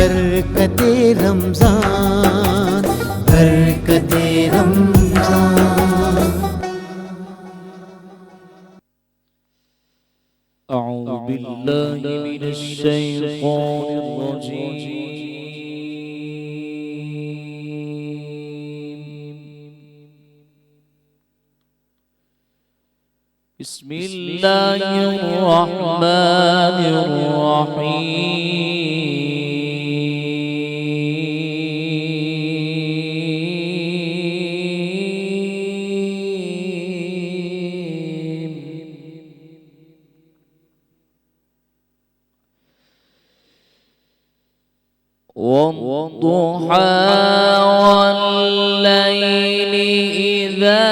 برکت رمضان، برکت رمضان۔ اعوذ باللہ من الشیطان الرجیم، بسم اللہ الرحمن الرحیم۔ والضحى والليل إذا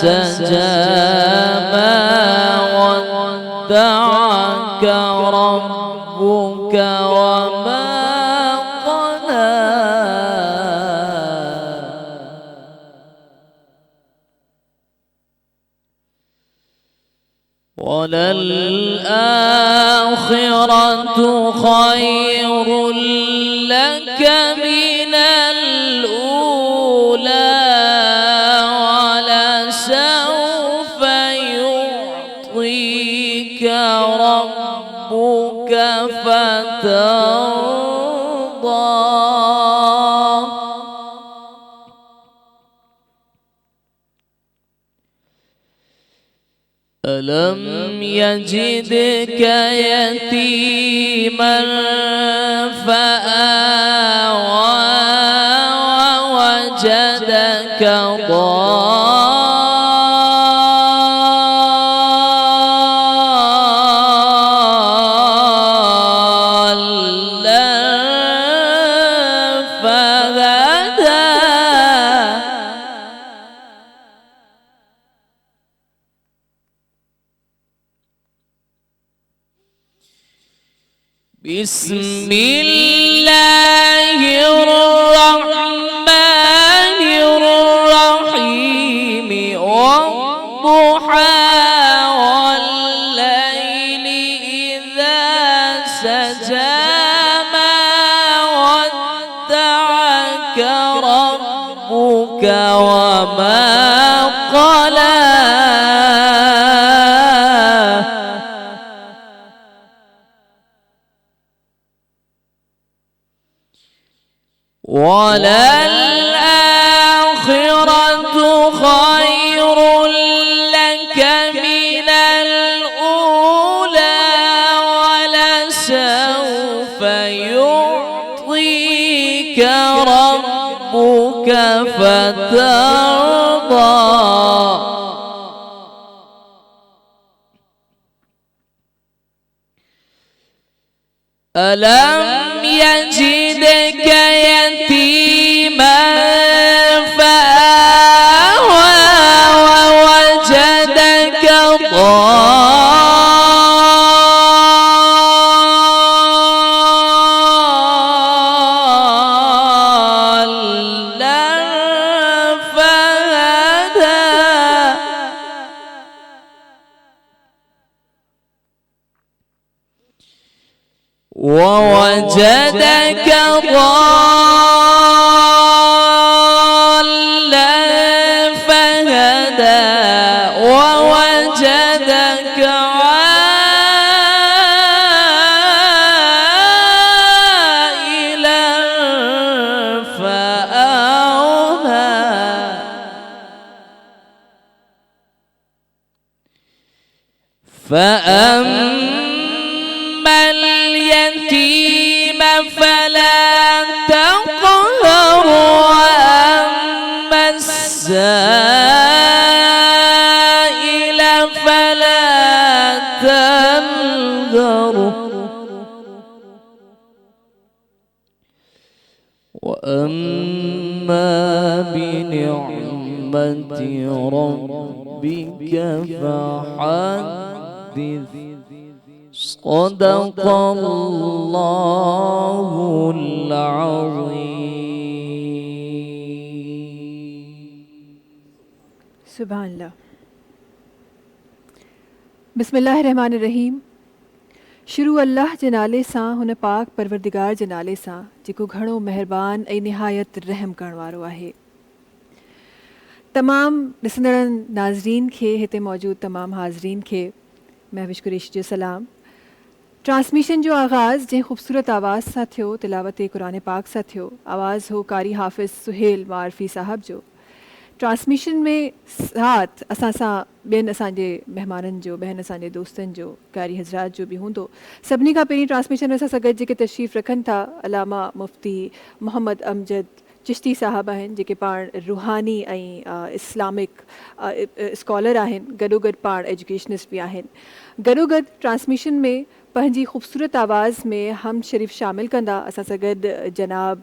سجى ما ودعك ربك وما قلى، وللآخرة خير لك من الأولى ولسوف يعطيك ربك فترضى، ألم يجدك يتيما فآوى ووجدك ضالا فهدى، بسم الله الرحمن الرحيم، والضحى والليل إذا سجى ما ودعك ربك وما قلى، وللآخرة خير لك من الأولى ولسوف يعطيك ربك فترضى، ألم يجدك يتيما فآوى ووجدك ضالا فهدى، ووجدك ضالا فهدى، ووجدك عائلا فأغنى، فأما اليتيم فلا تقهر، وأما السائل فلا تنهر، وأما بنعمة ربك فحدث، صدق الله العظيم۔ سبحان اللہ۔ بسم اللہ الرحمن الرحیم۔ शुरू अल्लाह जे नाले सां, हुन पाक परवरदिगार जे नाले सां जेको घणो महिरबान ऐं निहायत रहम करण वारो आहे। तमामु ॾिसंदड़नि नाज़रीन खे, हिते मौजूदु तमामु हाज़रीन खे महविश कुरैशी जो सलाम। ट्रांसमिशन जो आगाज़ जंहिं ख़ूबसूरत आवाज़ सां थियो, तिलावत क़ुरान पाक सां थियो। आवाज़ हो कारी हाफ़िज़ सुहेल मारफ़ी साहब जो। ट्रांसमिशन में साथ असां सां ॿियनि असांजे महिमाननि जो, ॿियनि असांजे दोस्तनि जो, कारी हज़रात जो बि हूंदो। सभिनी खां पहिरीं ट्रांसमिशन में असां सां गॾु जेके तशरीफ़ रखनि था, अलामा मुफ्ती मोहम्मद अमजद चिश्ती साहब आहिनि, जेके पाण रूहानी ऐं इस्लामिक स्कॉलर आहिनि, गॾोगॾु पाण एजुकेशनिस्ट बि आहिनि। गॾोगॾु ट्रांसमिशन में पंहिंजी ख़ूबसूरत आवाज़ में हम शरीफ़ शामिल कंदा असां सां गॾु जनाब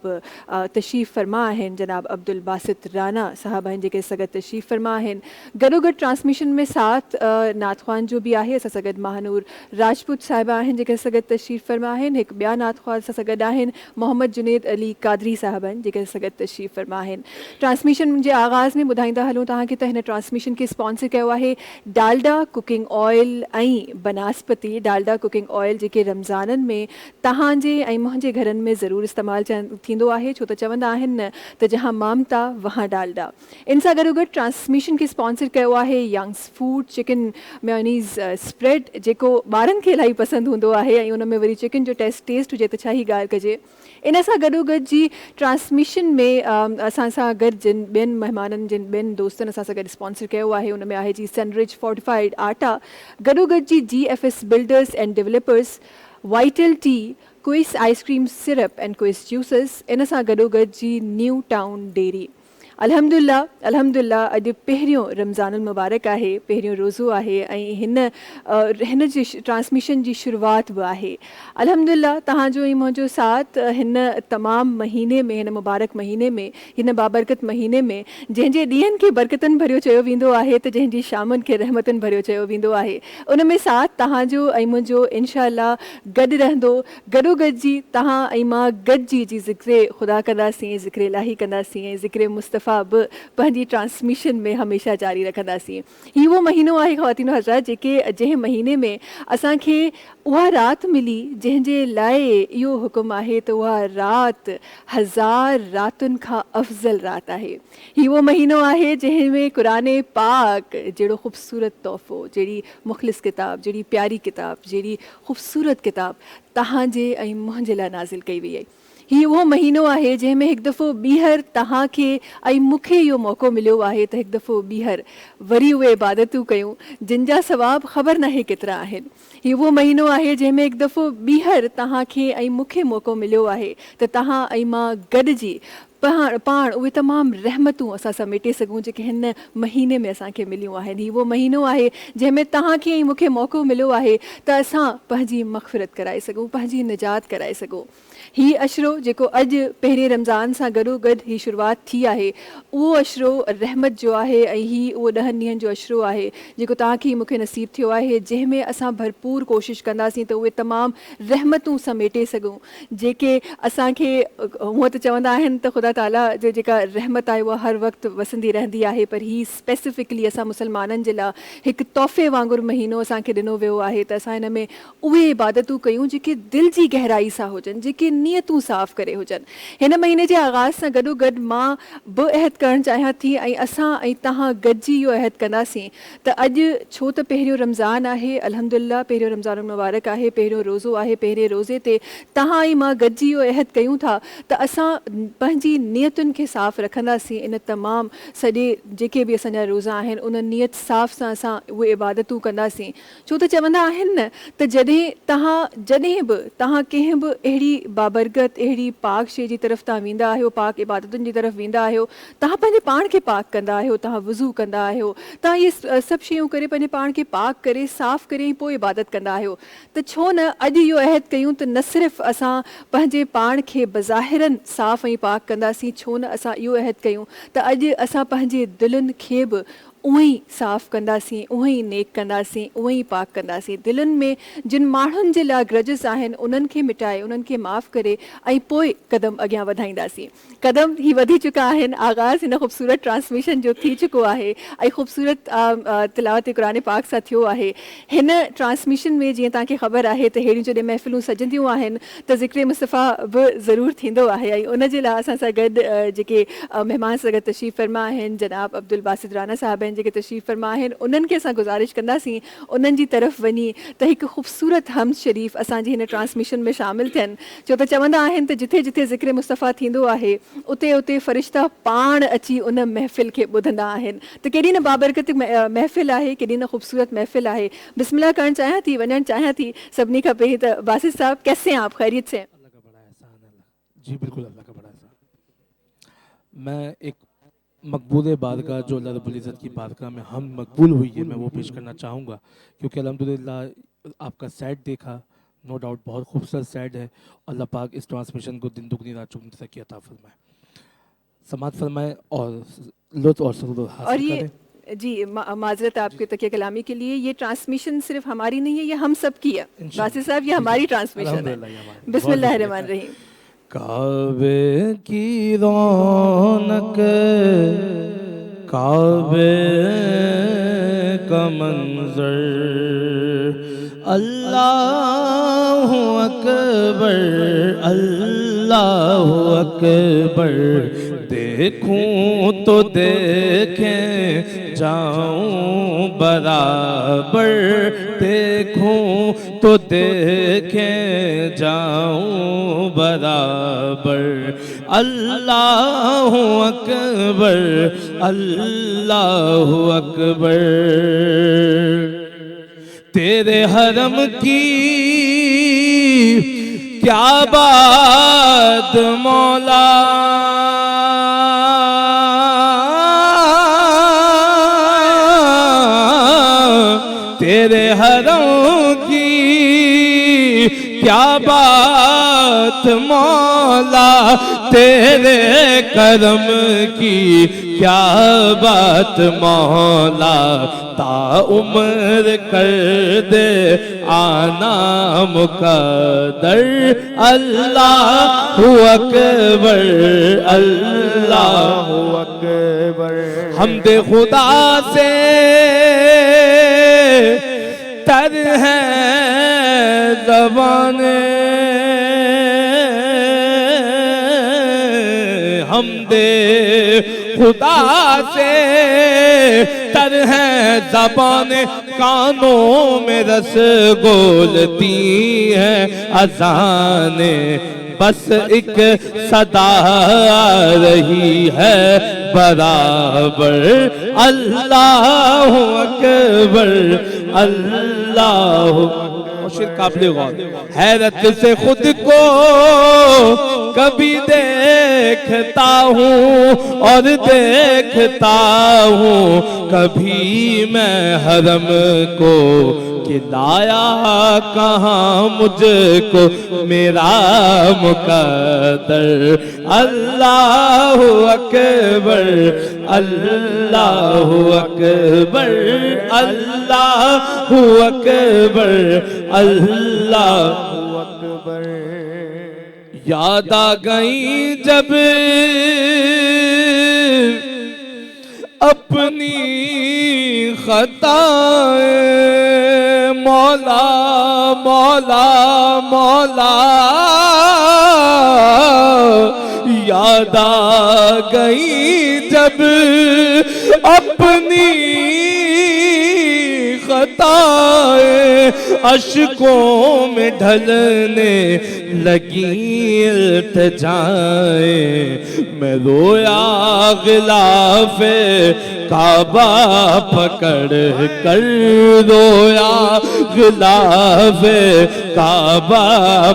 तशरीफ़ फ़रमा आहिनि, जनाब अब्दुल बासित राना साहब आहिनि, जेके असां सां गॾु तशरीफ़ फ़रमा आहिनि। गॾोगॾु ट्रांसमिशन में साथ नातख़्वान जो बि आहे, असां सां गॾु महानूर राजपूत साहिबा आहिनि, जेके असां सां गॾु तशरीफ़ फ़रमा आहिनि। हिकु ॿिया नातख़्वान असां सां गॾु आहिनि, मोहम्मद जुनेद अली कादरी साहब आहिनि, जेके असां सां गॾु तशरीफ़ फ़रमा आहिनि। ट्रांसमिशन जे आगाज़ में ॿुधाईंदा हलूं तव्हांखे त हिन ट्रांसमिशन खे स्पॉन्सर कयो आहे डालडा कुकिंग ऑयल ऐं बनास्पति। डालडा कुकिंग ऑयल जेके रमज़ाननि में तव्हांजे ऐं मुंहिंजे घरनि में ज़रूरु इस्तेमालु थींदो आहे, छो त चवंदा आहिनि न त जहाँ मामता वहाँ डालडा। इन सां गॾोगॾु ट्रांसमिशन खे स्पॉन्सर कयो आहे Young's food chicken mayonnaise spread, जेको ॿारनि खे इलाही पसंदि हूंदो आहे ऐं उन में वरी चिकन जो टेस्ट हुजे त छा ई ॻाल्हि कजे। इन सां गॾोगॾु जी ट्रांसमिशन में असां सां गॾु जिन ॿियनि महिमाननि, जिन ॿियनि दोस्तनि असां सां गॾु स्पॉन्सर कयो आहे, उन में आहे जी सनरिच फोर्टिफाइड आटा, गॾोगॾु जी GFS builders and developers, vital tea, Quice ice cream syrup and Quice juices, इन सां गॾोगॾु जी न्यू टाउन डेयरी। अल्हम्दुलिल्लाह अल्हम्दुलिल्लाह अॼु पहिरियों रमज़ान मुबारक आहे, पहिरियों रोज़ो आहे ऐं हिन जी ट्रांसमिशन जी शुरूआति बि आहे। अल्हम्दुलिल्लाह तव्हांजो ऐं मुंहिंजो साथ हिन तमामु महीने में, हिन मुबारक महीने में, हिन बाबरकत महीने में, जंहिंजे ॾींहंनि खे बरकतनि भरियो चयो वेंदो आहे त जंहिंजी शामनि खे रहमतनि भरियो चयो वेंदो आहे, उन में साथ तव्हांजो ऐं मुंहिंजो इंशाअल्लाह गॾु रहंदो। गॾोगॾु जी तव्हां ऐं मां गॾिजी जी ज़िक्र ख़ुदा कंदासीं, ज़िक्र इलाही कंदासीं ऐं ज़िक्र मुस्तफ़ा बि पंहिंजी ट्रांसमिशन में हमेशह जारी रखंदासीं। हीउ उहो महीनो आहे ख़वातीन हज़रात जंहिं महीने में असांखे उहा राति मिली जंहिंजे लाइ इहो हुकुम आहे त उहा राति 1000 रातुनि खां अफ़ज़ल राति आहे। हीउ उहो महीनो आहे जंहिं में क़ुरान पाक जहिड़ो ख़ूबसूरत तोहफ़ो, जहिड़ी मुख़लिस किताब, जहिड़ी प्यारी किताब, जहिड़ी ख़ूबसूरत किताब तव्हांजे ऐं मुंहिंजे लाइ नाज़िल कई वई आहे। हीउ उहो महीनो आहे जंहिं में हिकु दफ़ो ॿीहर तव्हांखे ऐं मूंखे इहो मौक़ो मिलियो आहे त हिकु दफ़ो ॿीहर वरी उहे इबादतूं कयूं जिन जा सवाब ख़बर नाहे केतिरा आहिनि। हीउ उहो महीनो आहे जंहिं में हिकु दफ़ो ॿीहर तव्हांखे ऐं मूंखे मौक़ो मिलियो आहे त तव्हां ऐं मां गॾिजी पाण उहे तमामु रहमतूं असां समेटे सघूं जेके हिन महीने में असांखे मिलियूं आहिनि। हीउ उहो महीनो आहे जंहिं में तव्हांखे ऐं मूंखे मौक़ो मिलियो आहे त असां पंहिंजी मग़फ़िरत कराए सघूं, पंहिंजी निजात कराए सघूं। हीउ अशरो जेको अॼु पहिरें रमज़ान सां गॾोगॾु हीअ शुरूआति थी आहे, उहो अशरो रहमत जो आहे ऐं हीउ उहो 10 ॾींहंनि जो अशरो आहे जेको तव्हांखे मूंखे नसीबु थियो आहे, जंहिंमें असां भरपूर कोशिशि कंदासीं त उहे तमामु रहमतूं समेटे सघूं जेके असांखे हूअं त चवंदा आहिनि त ख़ुदा ताला जो जेका रहमत आहे उहा हर वक़्तु वसंदी रहंदी आहे, पर हीउ स्पेसिफिकली असां मुस्लमाननि जे लाइ हिकु तोहफ़े वांगुरु महीनो असांखे ॾिनो वियो आहे त असां हिन में उहे इबादतूं कयूं जेके दिलि जी गहराई सां हुजनि, जेके नियतूं साफ़ करे हुजनि। हिन महीने जे आगाज़ सां गॾोगॾु मां बि अहद करणु चाहियां थी ऐं असां ऐं तव्हां गॾिजी इहो अहद कंदासीं त अॼु छो त पहिरियों रमज़ान आहे, अल्हम्दुलिल्लाह पहिरियों रमज़ान मुबारक आहे, पहिरियों रोज़ो आहे, पहिरें रोज़े ते तव्हां ऐं मां गॾिजी इहो अहद कयूं था त असां पंहिंजी नियतुनि खे साफ़ रखंदासीं। इन तमामु सॼे जेके बि असांजा रोज़ा आहिनि उन नियत साफ़ सां असां उहे इबादतूं कंदासीं, छो त चवंदा आहिनि न त जॾहिं बि तव्हां कंहिं बि अहिड़ी बाबरकत, अहिड़ी पाक शइ जी तरफ़ तव्हां वेंदा आहियो, पाक इबादतुनि जी तरफ़ वेंदा आहियो, तव्हां पंहिंजे पाण खे पाक कंदा आहियो, तव्हां वज़ू कंदा आहियो, तव्हां इहे सभु शयूं करे पंहिंजे पाण खे पाक करे साफ़ करे ऐं पोइ इबादत कंदा आहियो, त छो न अॼु इहो अहद कयूं त न सिर्फ़ु असां पंहिंजे पाण खे बज़ाहिरनि साफ़ ऐं पाक कंदासीं, छो न असां इहो अहद कयूं त अॼु असां पंहिंजे दिलनि खे बि उअं ई साफ़ कंदासीं, उअं ई नेक कंदासीं, उअं ई पाक कंदासीं। दिलनि में जिन माण्हुनि जे लाइ ग्रजिस आहिनि उन्हनि खे मिटाए, उन्हनि खे माफ़ करे ऐं पोइ कदम अॻियां वधाईंदासीं। कदम ही वधी चुका आहिनि, आगाज़ हिन ख़ूबसूरत ट्रांसमिशन जो थी चुको आहे ऐं ख़ूबसूरत तिलावत क़ुरान पाक सां थियो आहे। हिन ट्रांसमिशन में जीअं तव्हांखे ख़बर आहे त अहिड़ियूं जॾहिं महफ़िलूं सजंदियूं आहिनि त ज़िक्र मुस्तफ़ा बि ज़रूरु थींदो आहे ऐं उन जे लाइ असां सां गॾु जेके महिमान सां गॾु तशरीफ़ फरमा आहिनि, जनाब अब्दुल बासित राना साहब आहिनि जेके तशरीफ़ फरमा आहिनि, उन्हनि खे असां गुज़ारिश कंदासीं उन्हनि जी तरफ़ वञी त हिकु ख़ूबसूरत हमद शरीफ़ असांजी हिन ट्रांसमिशन में शामिलु थियनि। छो त चवंदा आहिनि त जिथे जिथे ज़िक्र मुस्तफ़ा थींदो आहे उते उते फ़रिश्ता पाण अची उन महफ़िल खे ॿुधंदा आहिनि। त केॾी न बाबरकत महफ़िल आहे, केॾी न ख़ूबसूरत महफ़िल आहे। बिस्मिल्लाह करणु चाहियां थी, वञणु चाहियां थी सभिनी खां पहिरीं त बासित साहब कैसे हैं आप, खैरियत से? अल्लाह का बड़ा एहसान है। जी बिल्कुल, अल्लाह का बड़ा एहसान। मैं एक मकबूल बारगाह जो अल्लाह रब्बुल इज़्ज़त की बारगाह में हम मकबूल हुई है, मैं वो पेश करना चाहूँगा, क्योंकि अल्हम्दुलिल्लाह आपका सेट देखा, नो डाउट बहुत खूबसूरत सेट है। अल्लाह पाक इस ट्रांसमिशन को दिन दुगनी रात चौगुनी तरक्की अता फरमाए, समात फरमाए और लुत्फ़ और सुरूर हासिल और ये करें। जी माजरत आपके तकिया कलामी के लिए, ये ट्रांसमिशन सिर्फ हमारी नहीं है, ये हम सब की है। बासित साहब ये हमारी ट्रांसमिशन है। अल्हम्दुलिल्लाह, ये हमारी। बिस्मिल्लाहिर्रहमानिर्रहीम। काबे की रौनक, काबे का मंजर, अल्लाह अकबर, अल्लाह अकबर, देखूं तो देखें जाऊं बराबर, देखूं तो देखें जाऊं बराबर, अल्लाह अकबर, अल्लाह अकबर। तेरे हरम की क्या बात मौला, तेरे हरम की क्या बात मौला, तेरे करम की क्या बात मौला, ता उम्र कर दे आना मुकद्दर, अल्लाह अकबर, अल्लाह अकबर। हमदे खुदा से तर है ज़बाने, हमदे खुदा से तर है ज़बाने, कानों में रस बोलती है अज़ाने, बस एक सदा आ रही है बराबर, अल्लाह अकबर, अल्लाह। काबिल गौर, हैरत से खुद को कभी देखता हूँ और देखता हूँ कभी मैं हरम को, कि लाया कहाँ मुझको मेरा मुकद्दर, अल्लाह अकबर, अल्लाह अकबर, अल्लाह अकबर, अल्लाह अकबर। याद आ गई जब अपनी खताएं, मौला मौला मौला, याद आ गई जब अपनी खताएं, अश्कों में ढलने लगी इल्तिजाएं, मैं रोया गिलाफे काबा पकड़ कर, रोया गिलाफे काबा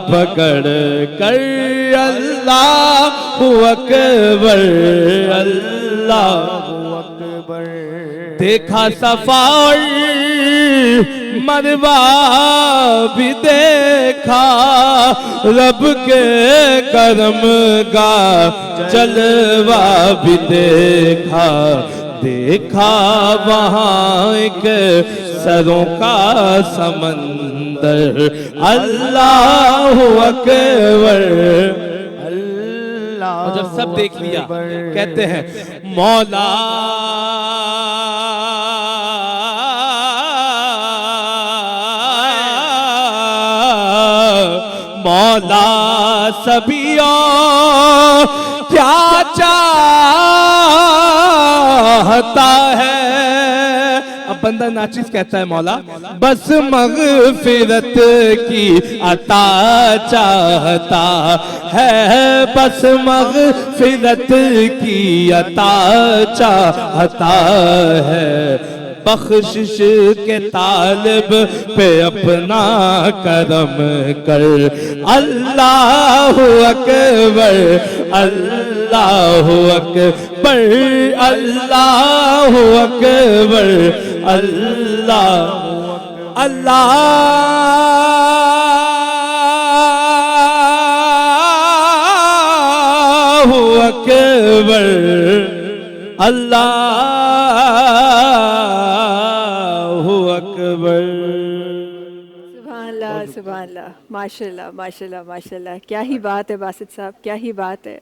पकड़ कर, अल्लाह अकबर, अल्लाह अकबर। देखा सफार मरवा भी देखा, रब के करम का जलवा भी देखा, دیکھا وہاں ایک سروں کا سمندر، اللہ اکبر، اور جب سب دیکھ لیا کہتے ہیں مولا مولا سبیوں کیا چاہتا ہے. اب بندہ ناچیز کہتا ہے مولا بس مغفرت کی عطا چاہتا ہے، بس مغفرت کی عطا چاہتا ہے، بخشش کے طالب پہ اپنا کرم کر. اللہ اکبر اللہ اکبر اللہ اکبر اللہ اللہ اکبر اللہ اکبر. سبحان اللہ سبحان اللہ، ماشاء اللہ ماشاء اللہ ماشاء اللہ. کیا ہی بات ہے باسط صاحب، کیا ہی بات ہے.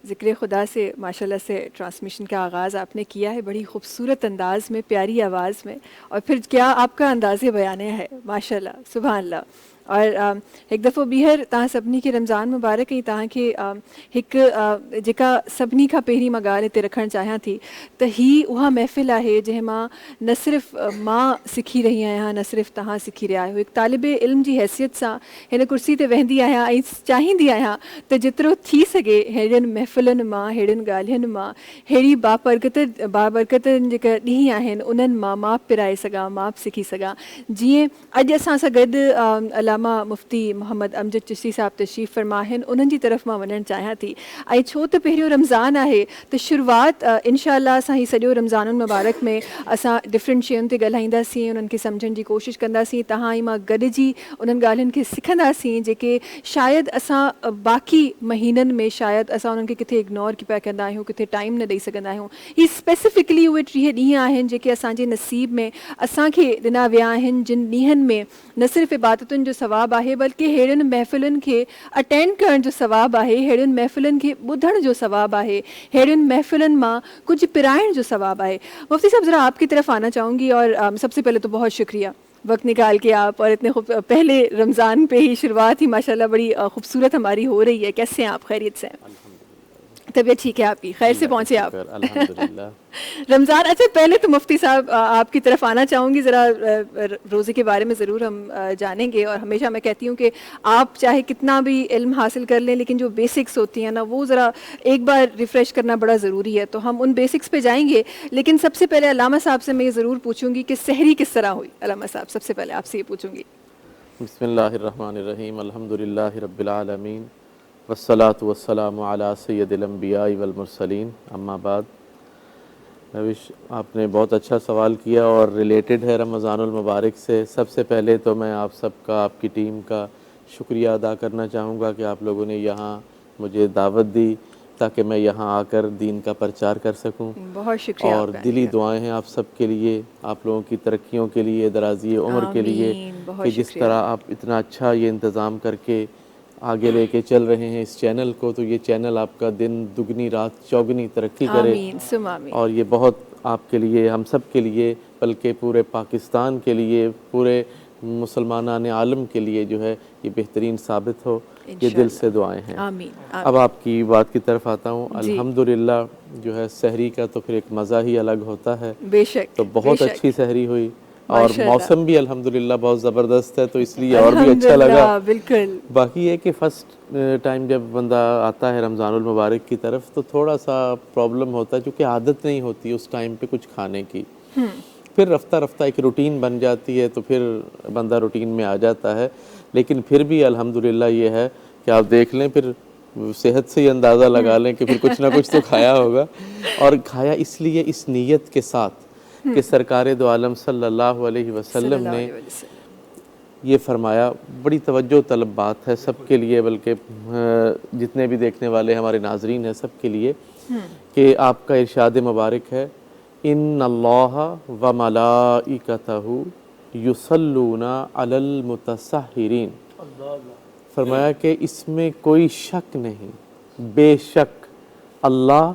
ذکر خدا سے ماشاء اللہ سے ٹرانسمیشن کا آغاز آپ نے کیا ہے بڑی خوبصورت انداز میں، پیاری آواز میں، اور پھر کیا آپ کا انداز بیان ہے ماشاء اللہ سبحان اللہ. اور ایک دفعہ بیہر تاں سبنی کے رمضان مبارک ہی تاں کہ ایک جکا سبنی کا پہری مگال تے رکھن چاہیاں تھی تو ہی وہاں محفل ہے جہاں ماں نہ صرف ماں سکھی رہی آیا نہ صرف تہاں سکھی رہا ہو. ایک طالب علم جی حیثیت سے ہن کرسی تے وہندی آیا چاہیندی آیا تو جترو تھی سگے ہیڑن محفلن ماں ہیڑن گالین ماں ہیڑی بابرکت جکا ڈی آہن انہن ماں ماپ پرائے سگا ماپ سکھی سگا. جی اج اساں سا گڈ علامہ مفتی محمد امجد چشتی صاحب تشریف فرما ہیں، انہن جی طرف ماں ونن چاہیاں تھی. ائی چھو تو پہریو رمضان ہے تو شروعات انشاءاللہ اساں ہی سجو رمضان المبارک میں اساں ڈفرنٹ شیون تے گلائندا سی، انہن کے سمجھن جی کوشش کندا سی، تہاں ہی ماں گڈ جی انہن گالن کے سکھندا سی جے شاید اساں باقی مہینن میں شاید اساں انہن کے کتے اگنور کی پیا کندا ہوں، کتے ٹائم نہ دئی سگندا ہوں. ہی اسپیسیفکلی اُہے ٹریہ ڈیہاں آہن جے کہ اساں جے نصیب میں اساں کے دنا ویا آہن جن ڈیہن میں نہ صرف عبادتن جو ثواب ہے بلکہ ہیڑن محفلن کے اٹینڈ کرن جو ثواب ہے، ہیڑن محفلن کے بدھن جو ثواب ہے، ہیڑن محفلن ماں کچھ پرائن جو ثواب ہے. مفتی صاحب ذرا آپ کی طرف آنا چاہوں گی، اور سب سے پہلے تو بہت شکریہ وقت نکال کے آپ، اور اتنے پہلے رمضان پہ ہی شروعات ہی ماشاءاللہ بڑی خوبصورت ہماری ہو رہی ہے. کیسے ہیں آپ؟ خیریت سے؟ طبیعت ٹھیک ہے آپ کی؟ خیر سے پہنچے آپ الحمدللہ. رمضان. اچھا پہلے تو مفتی صاحب آپ کی طرف آنا چاہوں گی، ذرا روزے کے بارے میں ضرور ہم جانیں گے. اور ہمیشہ میں کہتی ہوں کہ آپ چاہے کتنا بھی علم حاصل کر لیں لیکن جو بیسکس ہوتی ہیں نا وہ ذرا ایک بار ریفریش کرنا بڑا ضروری ہے، تو ہم ان بیسکس پہ جائیں گے. لیکن سب سے پہلے علامہ صاحب سے میں یہ ضرور پوچھوں گی کہ سحری کس طرح ہوئی. علامہ صاحب سب سے پہلے آپ سے یہ پوچھوں گی. بسم اللہ الرحمن الرحیم. الحمدللہ رب العالمین والصلاة والسلام علی سید الانبیاء والمرسلین. اما بعد، آپ نے بہت اچھا سوال کیا اور ریلیٹڈ ہے رمضان المبارک سے. سب سے پہلے تو میں آپ سب کا، آپ کی ٹیم کا شکریہ ادا کرنا چاہوں گا کہ آپ لوگوں نے یہاں مجھے دعوت دی تاکہ میں یہاں آ کر دین کا پرچار کر سکوں. بہت شکریہ. اور دلی دعائیں ہیں آپ سب کے لیے، آپ لوگوں کی ترقیوں کے لیے، درازی عمر کے لیے، کہ جس طرح آپ اتنا اچھا یہ انتظام کر کے آگے لے کے چل رہے ہیں اس چینل کو، تو یہ چینل آپ کا دن دگنی رات چوگنی ترقی کرے. آمین ثم آمین. اور یہ بہت آپ کے لیے، ہم سب کے لیے، بلکہ پورے پاکستان کے لیے، پورے مسلمانان عالم کے لیے جو ہے یہ بہترین ثابت ہو. یہ دل سے دعائیں ہیں. آمین. اب آپ کی بات کی طرف آتا ہوں. الحمدللہ جو ہے سحری کا تو پھر ایک مزہ ہی الگ ہوتا ہے. بے شک. تو بہت اچھی سحری ہوئی، اور موسم بھی الحمدللہ بہت زبردست ہے، تو اس لیے اور بھی اچھا لگا. بالکل. باقی یہ کہ فرسٹ ٹائم جب بندہ آتا ہے رمضان المبارک کی طرف تو تھوڑا سا پرابلم ہوتا ہے، کیونکہ عادت نہیں ہوتی اس ٹائم پہ کچھ کھانے کی. پھر رفتہ رفتہ ایک روٹین بن جاتی ہے تو پھر بندہ روٹین میں آ جاتا ہے. لیکن پھر بھی الحمدللہ یہ ہے کہ آپ دیکھ لیں، پھر صحت سے یہ اندازہ لگا لیں کہ پھر کچھ نہ کچھ تو کھایا ہوگا. اور کھایا اس لیے اس نیت کے ساتھ کہ سرکار دو عالم صلی اللہ علیہ وسلم نے یہ فرمایا. بڑی توجہ طلب بات ہے سب کے لیے، بلکہ جتنے بھی دیکھنے والے ہمارے ناظرین ہیں سب کے لیے، کہ آپ کا ارشاد مبارک ہے ان اللہ و ملائکتہ یصلون علی المتطہرین، فرمایا کہ اس میں کوئی شک نہیں، بے شک اللہ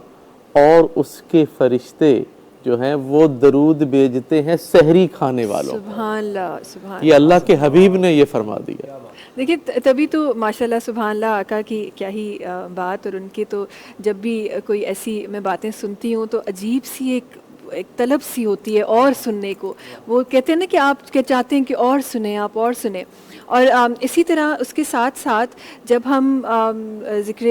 اور اس کے فرشتے جو ہیں وہ درود بھیجتے ہیں سحری کھانے والوں۔ سبحان اللہ، سبحان یہ اللہ کے حبیب نے یہ فرما دیا۔ دیکھیے تبھی تو ماشاءاللہ سبحان اللہ آقا کی کیا ہی بات، اور ان کے تو جب بھی کوئی ایسی میں باتیں سنتی ہوں تو عجیب سی ایک طلب سی ہوتی ہے اور سننے کو۔ وہ کہتے ہیں نا کہ آپ کیا چاہتے ہیں کہ اور سنیں، آپ اور سنیں۔ اور اسی طرح اس کے ساتھ ساتھ جب ہم ذکر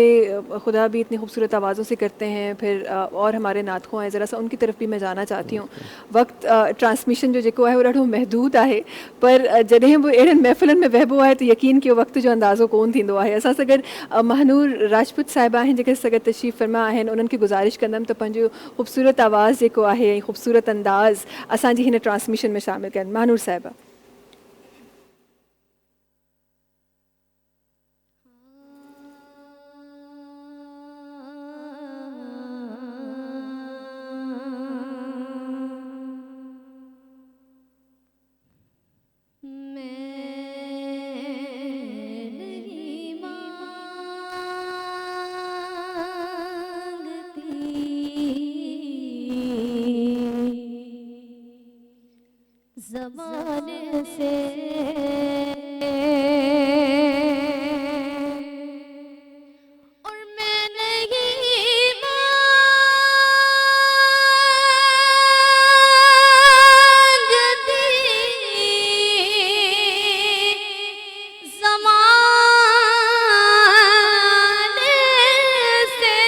خدا بھی اتنی خوبصورت آوازوں سے کرتے ہیں، پھر اور ہمارے نعت خواں ہیں، ذرا سا ان کی طرف بھی میں جانا چاہتی ہوں۔ وقت ٹرانسمیشن جو جیکو ہے وہ ॾاढो محदूद आहे، पर जॾहिं बि अहिड़नि महफ़िलनि में वहिबो आहे त यकीन कयो वक़्त जो अंदाज़ो कोन थींदो आहे। असां सां गॾु महानूर राजपूत साहिबा आहिनि जेके असां सां गॾु तशरीफ़ फरमा आहिनि। उन्हनि खे गुज़ारिश कंदमि त पंहिंजो ख़ूबसूरत आवाज़ जेको आहे ऐं ख़ूबसूरत अंदाज़ असांजी हिन ट्रांसमिशन में शामिल कनि। महानूर साहिबा। زمانے سے اور میں نہیں مانگتی زمانے سے،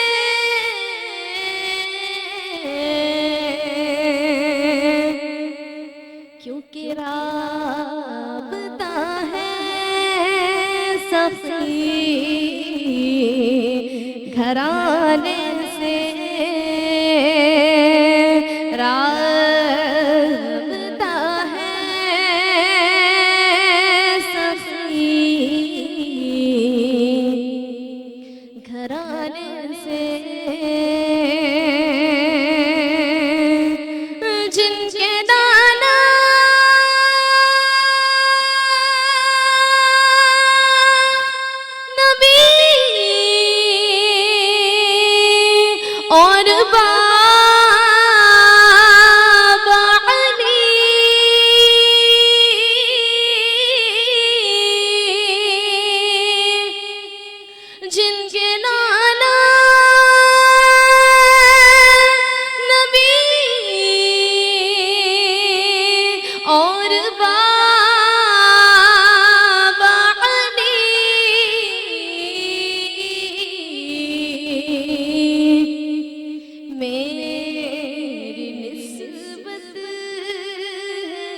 کیونکہ رابطہ ہے سخی گھرانے سے، رابطہ ہے سخی گھرانے سے، جن کے دانا نبی اور بابا علی، جن کے نانا نبی اور بابا علی، میری نسبت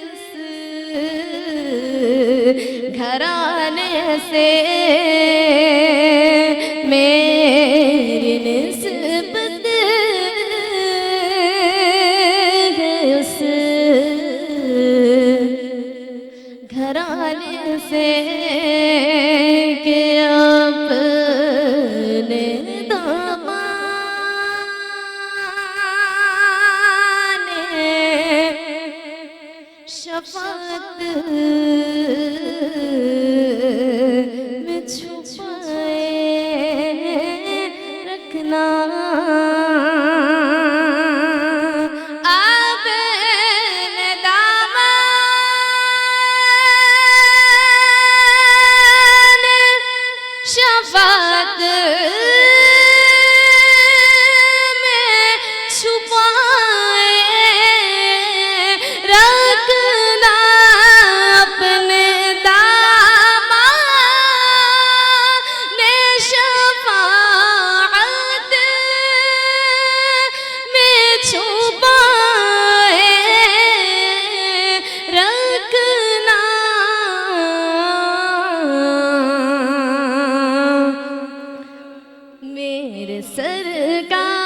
اس گھرانے سے، میری نسبت اس گھرانے سے کہ اپنے دامان شفاعت میں چھپائے رکھنا، اپنے دامان شفاعت میں چھپائے رکھنا، اپنے دامان شفاعت میں چھپائے رکھنا، میرے سرکار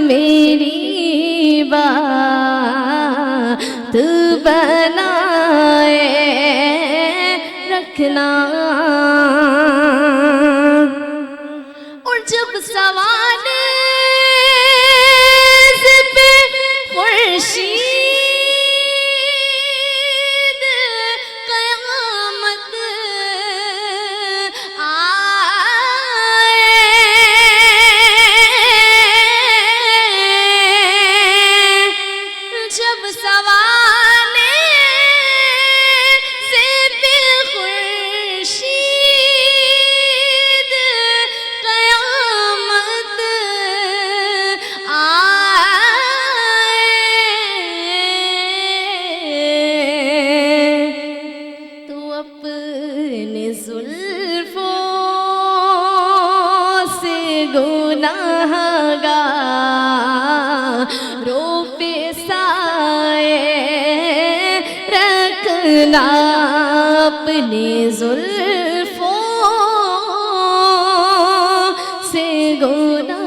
میری بات بنائے رکھنا، اور جب سوال गुनाहगारों पे साए रखना अपने जुल्फों से, गुनाहगारों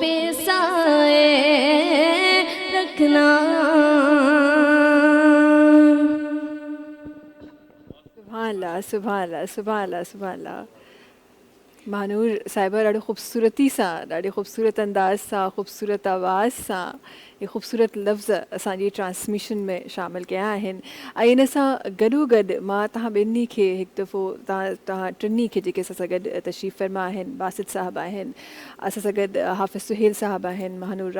पे साए रखना। सुभान अल्लाह। महानूर साहिबा ॾाढो ख़ूबसूरती सां, ॾाढे ख़ूबसूरत अंदाज़ सां, ख़ूबसूरत आवाज़ सां ये ख़ूबसूरत लफ़्ज़ असांजी ट्रांसमिशन में शामिल कया आहिनि। ऐं इन सां गॾोगॾु मां तव्हां ॿिन्ही खे हिकु दफ़ो तव्हां टिनी खे जेके असां सां गॾु तशरीफ़ फरमा आहिनि, बासित साहिब आहिनि, असां सां गॾु हाफ़िज़ सुहेल साहिब आहिनि, महानूर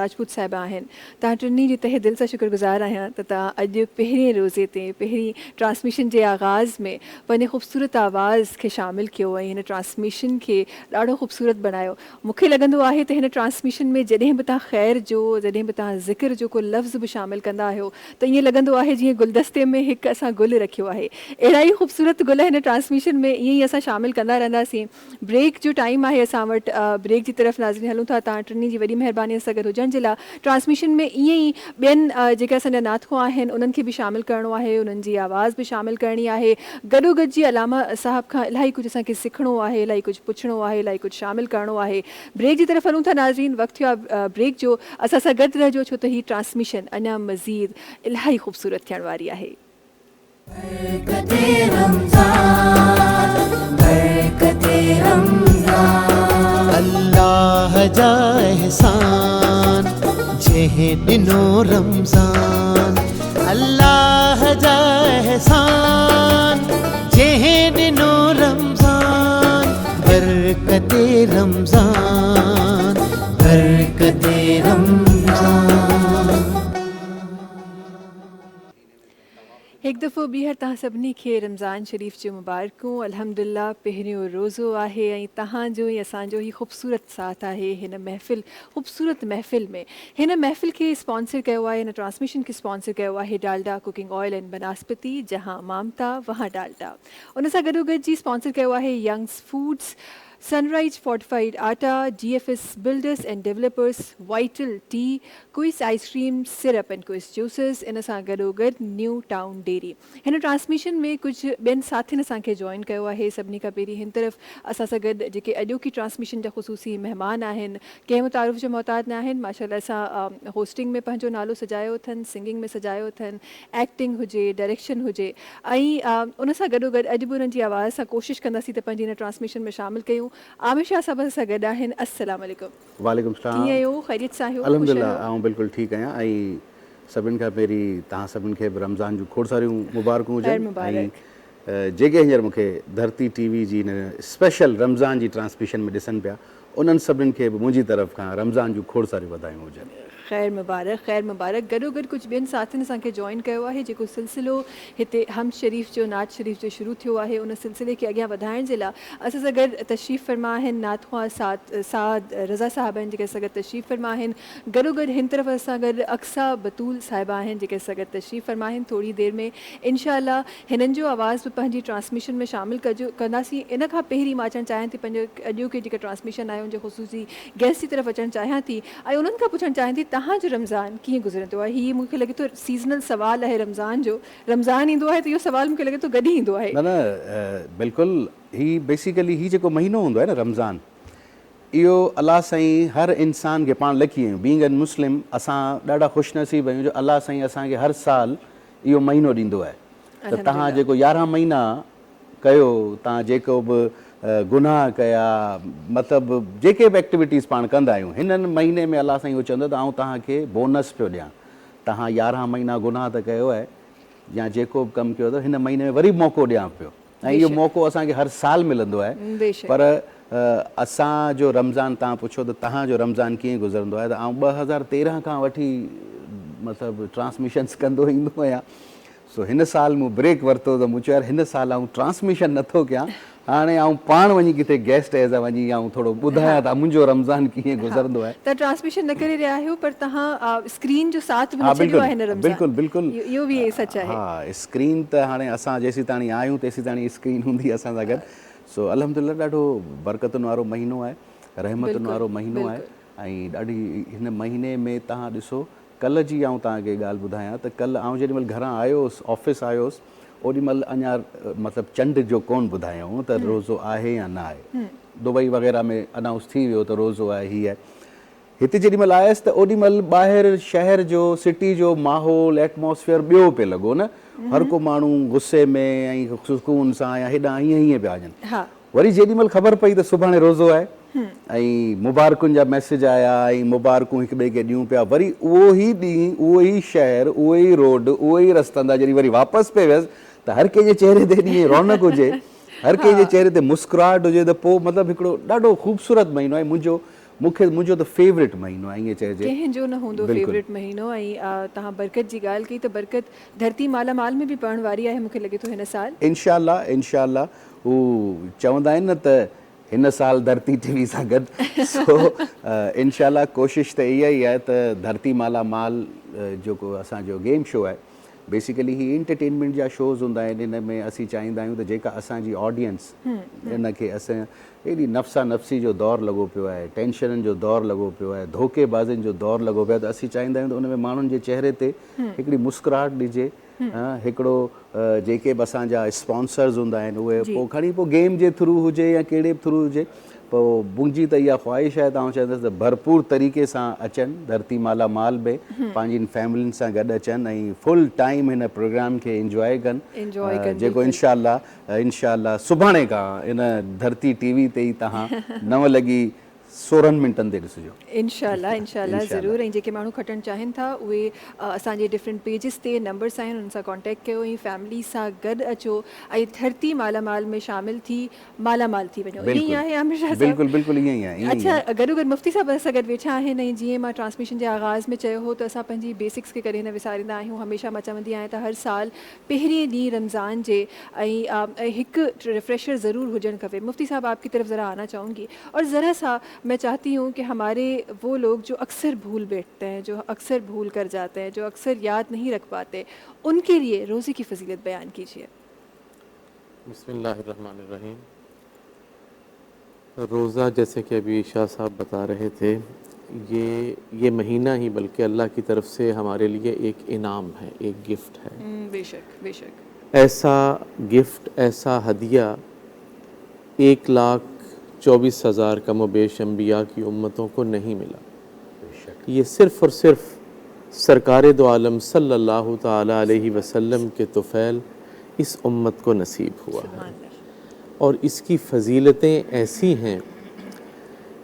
राजपूत साहिब आहिनि, तव्हां टिनी जी तहे दिलि सां शुक्रगुज़ार आहियां त तव्हां अॼु पहिरें रोज़े ते पहिरीं ट्रांसमिशन जे आगाज़ में पंहिंजे ख़ूबसूरत आवाज़ खे शामिलु कयो ऐं हिन ट्रांसमिशन खे ॾाढो ख़ूबसूरत बणायो। मूंखे लॻंदो आहे त हिन ट्रांसमिशन में जॾहिं बि तव्हां ख़ैर जो, जॾहिं बि तव्हां ज़िक्र जो को लफ़्ज़ बि शामिलु कंदा आहियो त ईअं लॻंदो आहे जीअं गुलदस्ते में हिकु असां गुल रखियो आहे। अहिड़ा ई ख़ूबसूरत गुल हिन ट्रांसमिशन में ईअं ई असां शामिलु कंदा रहंदासीं। ब्रेक जो टाइम आहे असां वटि, ब्रेक जी तरफ़ नाज़रीन हलूं था। तव्हां टिनी जी वॾी महिरबानी सां गॾु हुजण जे लाइ ट्रांसमिशन में ईअं ई ॿियनि जेके असांजा नातख़ूं आहिनि उन्हनि खे बि शामिलु करिणो आहे, उन्हनि जी आवाज़ बि शामिलु करणी आहे। गॾोगॾु जी अलामा साहब खां इलाही कुझु असांखे सिखणो आहे, इलाही कुझु पुछणो आहे, इलाही कुझु शामिलु करिणो आहे। ब्रेक जी तरफ़ हलूं था नाज़रीन, वक़्तु थियो आहे ब्रेक जो। असां सां गॾु रहजो छो त हीअ ट्रांसमिशन अञा मज़ीद इलाही ख़ूबसूरत थियण वारी आहे। बरकते रमज़ान, बरकते रमज़ान, अल्लाह जा एहसान जंहिं ॾिनो रमज़ान, अल्लाह जा एहसान जंहिं ॾिनो रमज़ान, बरकते रमज़ान, बरकते रमज़ान। हिकु दफ़ो ॿीहर तव्हां सभिनी खे रमज़ान शरीफ़ जो मुबारकूं। अल्हम्दुलिल्लाह पहिरियों रोज़ो आहे ऐं तव्हांजो ई असांजो ई ख़ूबसूरत साथ आहे हिन महफ़िल, ख़ूबसूरत महफ़िल में। हिन महफ़िल खे स्पॉन्सर कयो आहे, हिन ट्रांसमिशन खे स्पॉन्सर कयो आहे डालडा कुकिंग ऑयल एंड बनास्पति, जहां मामता वहाँ डालडा। उन सां गॾोगॾु जी स्पॉन्सर कयो आहे यंग्स फूड्स, सनराइज फोर्टिफाइड आटा, GFS builders and developers, vital tea, Quice ice cream, syrup and Quice juices, इन सां गॾोगॾु न्यू टाउन डेयरी। हिन ट्रांसमिशन में कुझु ॿियनि साथियुनि असांखे जॉइन कयो आहे। सभिनी खां पहिरीं हिन तरफ़ असां सां गॾु जेके अॼोकी ट्रांसमिशन जा ख़ुसूसी महिमान आहिनि, कंहिं मुतारिफ़ जो मोहताज न आहिनि, माशाअल्लाह सां होस्टिंग में पंहिंजो नालो सजायो अथनि, सिंगिंग में सजायो अथनि, एक्टिंग हुजे, डायरेक्शन हुजे, ऐं उन सां गॾोगॾु अॼु बि उन्हनि जी आवाज़ सां कोशिशि कंदासीं त पंहिंजी हिन ट्रांसमिशन में शामिलु कयूं। आमिर शाह साहब सां गॾु आहिनि। अस्सलाम वालेकुम। वालेकुम सलाम। कीअं आहियो? ख़ैरियत सां आहियो? अल्हम्दुलिल्लाह आऊं बिल्कुलु ठीकु आहियां। ऐं सभिनि खां पहिरीं तव्हां सभिनि खे बि रमज़ान जूं खोड़ सारियूं मुबारकूं हुजनि। ऐं जेके हींअर मूंखे धरती TV जी हिन स्पेशल रमज़ान जी ट्रांसमिशन में ॾिसनि पिया, उन्हनि सभिनीनि खे बि मुंहिंजी तरफ़ खां रमज़ान जूं खोड़ सारियूं वाधायूं हुजनि। ख़ैर मुबारक, ख़ैर मुबारक। गॾोगॾु कुझु ॿियनि साथियुनि असांखे जॉइन कयो आहे, जेको सिलसिलो हिते हम शरीफ़ जो, नात शरीफ़ जो शुरू थियो आहे, उन सिलसिले खे अॻियां वधाइण जे लाइ असां सां गॾु तशरीफ़ फरमा आहिनि नातख़्वां साद रज़ा साहिब आहिनि, जेके असां गॾु तशरीफ़ फरमा आहिनि। गॾोगॾु हिन तरफ़ असां गॾु अक्सा बतूल साहिबा आहिनि, जेके असां गॾु तशरीफ़ फरमा आहिनि। थोरी देरि में इंशाअल्लाह हिननि जो आवाज़ बि पंहिंजी ट्रांसमिशन में शामिलु कंदासीं। इन खां पहिरीं मां अचणु चाहियां थी पंहिंजो अॼोके जेके ट्रांसमिशन आहे उनजे ख़ुसूसी गेस्ट जी तरफ़ अचणु चाहियां थी ऐं उन्हनि खां पुछणु चाहियां थी तव्हांजो रमज़ान कीअं गुज़रंदो आहे। हीअ मूंखे लॻे थो सीज़नल सुवालु आहे रमज़ान जो। रमज़ान ईंदो आहे त इहो सुवालु मूंखे लॻे थो गॾु ई ईंदो आहे। न बिल्कुलु, ही बेसिकली ही जेको महीनो हूंदो आहे न रमज़ान, इहो अलाह साईं हर इंसान खे, पाण लिखी आहियूं बीइंग एन मुस्लिम, असां ॾाढा ख़ुशनसीब आहियूं जो अलाह साईं असांखे हर साल इहो महीनो ॾींदो आहे। त तव्हां जेको 11 महीना कयो, तव्हां जेको बि गुनाह कया, मतिलबु जेके बि एक्टिविटीज़ पाण कंदा आहियूं, हिननि महीने में अलाह साईं उहो चवंदो त आउं तव्हांखे बोनस पियो ॾियां। तव्हां 11 महीना गुनाह त कयो आहे या जेको बि कमु कयो अथव, हिन महीने में वरी मौक़ो ॾियां पियो। ऐं इहो मौक़ो असांखे हर साल मिलंदो आहे। पर असांजो रमज़ान, तव्हां पुछो त तव्हांजो रमज़ान कीअं गुज़रंदो आहे, त आउं 2013 खां वठी मतिलबु ट्रांसमिशन्स कंदो ईंदो आहियां। सो हिन साल मूं ब्रेक वरितो त मूं चयो यार हिन साल आउं ट्रांसमिशन नथो कयां, हाणे आउं पाण वञी किथे गेस्ट एज़ अ वञी आउं थोरो ॿुधायां था मुंहिंजो रमज़ान कीअं गुज़रंदो आहे। त ट्रांसमिशन न करे रहिया आहियो पर तव्हां स्क्रीन जो साथ बि हा न छॾियो आहे हिन बिल्कुलु रमज़ान। बिल्कुलु बिल्कुलु इहो बि सच आहे। हा स्क्रीन त हाणे असां जेसीं ताणी आहियूं तेसीं ताणी स्क्रीन हूंदी असां सां गॾु। सो अल्हम्दुलिल्लाह ॾाढो बरकतुनि वारो महीनो आहे, रहमतुनि वारो महीनो आहे ऐं ॾाढी हिन महीने में तव्हां ॾिसो कल्ह जी आउं तव्हांखे ॻाल्हि ॿुधायां त कल्ह आउं जेॾी महिल घरां आयो हुउसि ऑफिस आयो हुउसि ओॾी महिल अञा मतिलबु चंड जो कोन ॿुधायूं त रोज़ो आहे या न आहे। दुबई वग़ैरह में अनाउंस थी वियो त रोज़ो आहे हीअ आहे। हिते जेॾी महिल आयसि त ओॾी महिल ॿाहिरि शहर जो सिटी जो माहौल एटमॉस्फेयर ॿियो पियो लॻो न, हर को माण्हू गुस्से में ऐं सुकून सां या हेॾां हीअं पिया वञनि। वरी जेॾी महिल ख़बर पई त सुभाणे रोज़ो आहे ऐं मुबारकुनि जा मैसेज आया ऐं मुबारकूं हिक ॿिए खे ॾियूं पिया, वरी उहो ई ॾींहुं उहो ई शहर उहो ई रोड उहो ई रस्तनि था जॾहिं वरी वापसि पिए वियसि त हर कंहिंजे चहिरे ते ॾींहुं रौनक हुजे, हर कंहिंजे चहिरे ते मुस्कुराहट हुजे त पोइ मतिलबु हिकिड़ो ॾाढो ख़ूबसूरत महीनो आहे। मुंहिंजो त फेवरेट महीनो आहे ईअं चइजे। कंहिंजो न हूंदो फेवरेट महीनो। ऐं तव्हां बरकत जी ॻाल्हि कई त बरकत धरती मालामाल में बि पवण वारी आहे मूंखे लॻे थो हिन साल। इंशाअल्लाह हू चवंदा आहिनि न त हिन साल धरती टीवी सां गॾु। सो इंशाअल्लाह कोशिशि त इहा ई आहे त धरती मालामाल जेको असांजो गेम शो आहे बेसिकली ही एंटरटेनमेंट जा शोज़ हूंदा आहिनि। हिन में असीं चाहींदा आहियूं त जेका असांजी ऑडियंस इनखे असां हेॾी नफ़्सा नफ़्सी जो दौरु लॻो पियो आहे, टेंशननि जो दौरु लॻो पियो आहे, धोखेबाज़ियुनि जो दौरु लॻो पियो आहे, त असीं चाहींदा आहियूं त उन में माण्हुनि जे चहिरे ते हिकिड़ी मुस्कुराहट ॾिजे। हिकिड़ो जेके बि असांजा स्पॉन्सर्स हूंदा आहिनि उहे पोइ खणी पोइ गेम जे थ्रू हुजे या कहिड़े बि थ्रू हुजे, पोइ मुंहिंजी त इहा ख़्वाहिश आहे तव्हां चवंदसि त भरपूर तरीक़े सां अचनि धरती मालामाल में, पंहिंजी फैमिलियुनि सां गॾु अचनि ऐं फुल टाइम हिन प्रोग्राम खे इंजॉय कनि, जेको इंशाअल्लाह सुभाणे खां इन धरती टीवी ते ई तव्हां 9:16 ते ॾिसिजो। इंशाअल्लाह ज़रूरु। ऐं जेके माण्हू खटणु चाहिनि था उहे असांजे डिफरेंट पेजिस ते नंबर्स आहिनि उन सां कॉन्टेक्ट कयो ऐं फैमिली सां गॾु अचो ऐं धरती मालामाल में शामिल थी मालामाल थी वञो। ईअं ई आहे आमिर शाह साहब? बिल्कुलु ईअं ई आहे। अच्छा, गॾोगॾु मुफ्ती साहब सां गॾु वेठा आहिनि ऐं जीअं मां ट्रांसमिशन जे आगाज़ में चयो हो त असां पंहिंजी बेसिक्स खे कॾहिं न विसारींदा आहियूं। हमेशह मां चवंदी आहियां त हर साल पहिरें ॾींहुं रमज़ान जे ऐं हिकु रिफ्रेशर ज़रूर हुजणु खपे। मुफ्ती साहब आपकी तरफ ज़रा आना चाहूँगी और ज़रा सा मैं चाहती हूँ कि हमारे वो लोग जो अक्सर भूल बैठते हैं, जो अक्सर भूल कर जाते हैं, जो अक्सर याद नहीं रख पाते, उनके लिए रोज़े की फजीलत बयान कीजिए। बिस्मिल्लाहिर्रहमानिर्रहीम। रोज़ा जैसे कि अभी शाह साहब बता रहे थे, ये महीना ही बल्कि अल्लाह की तरफ से हमारे लिए एक इनाम है, एक गिफ्ट है। बेशक। ऐसा गिफ्ट, ऐसा हदिया 1,24,000 कम व बेश अंबिया की उम्मतों को नहीं मिला। ये सिर्फ़ और सिर्फ सरकार दो आलम सल्लल्लाहु ताला अलैहि वसल्लम के तुफ़ैल इस उम्मत को नसीब हुआ है। और इसकी फ़जीलतें ऐसी हैं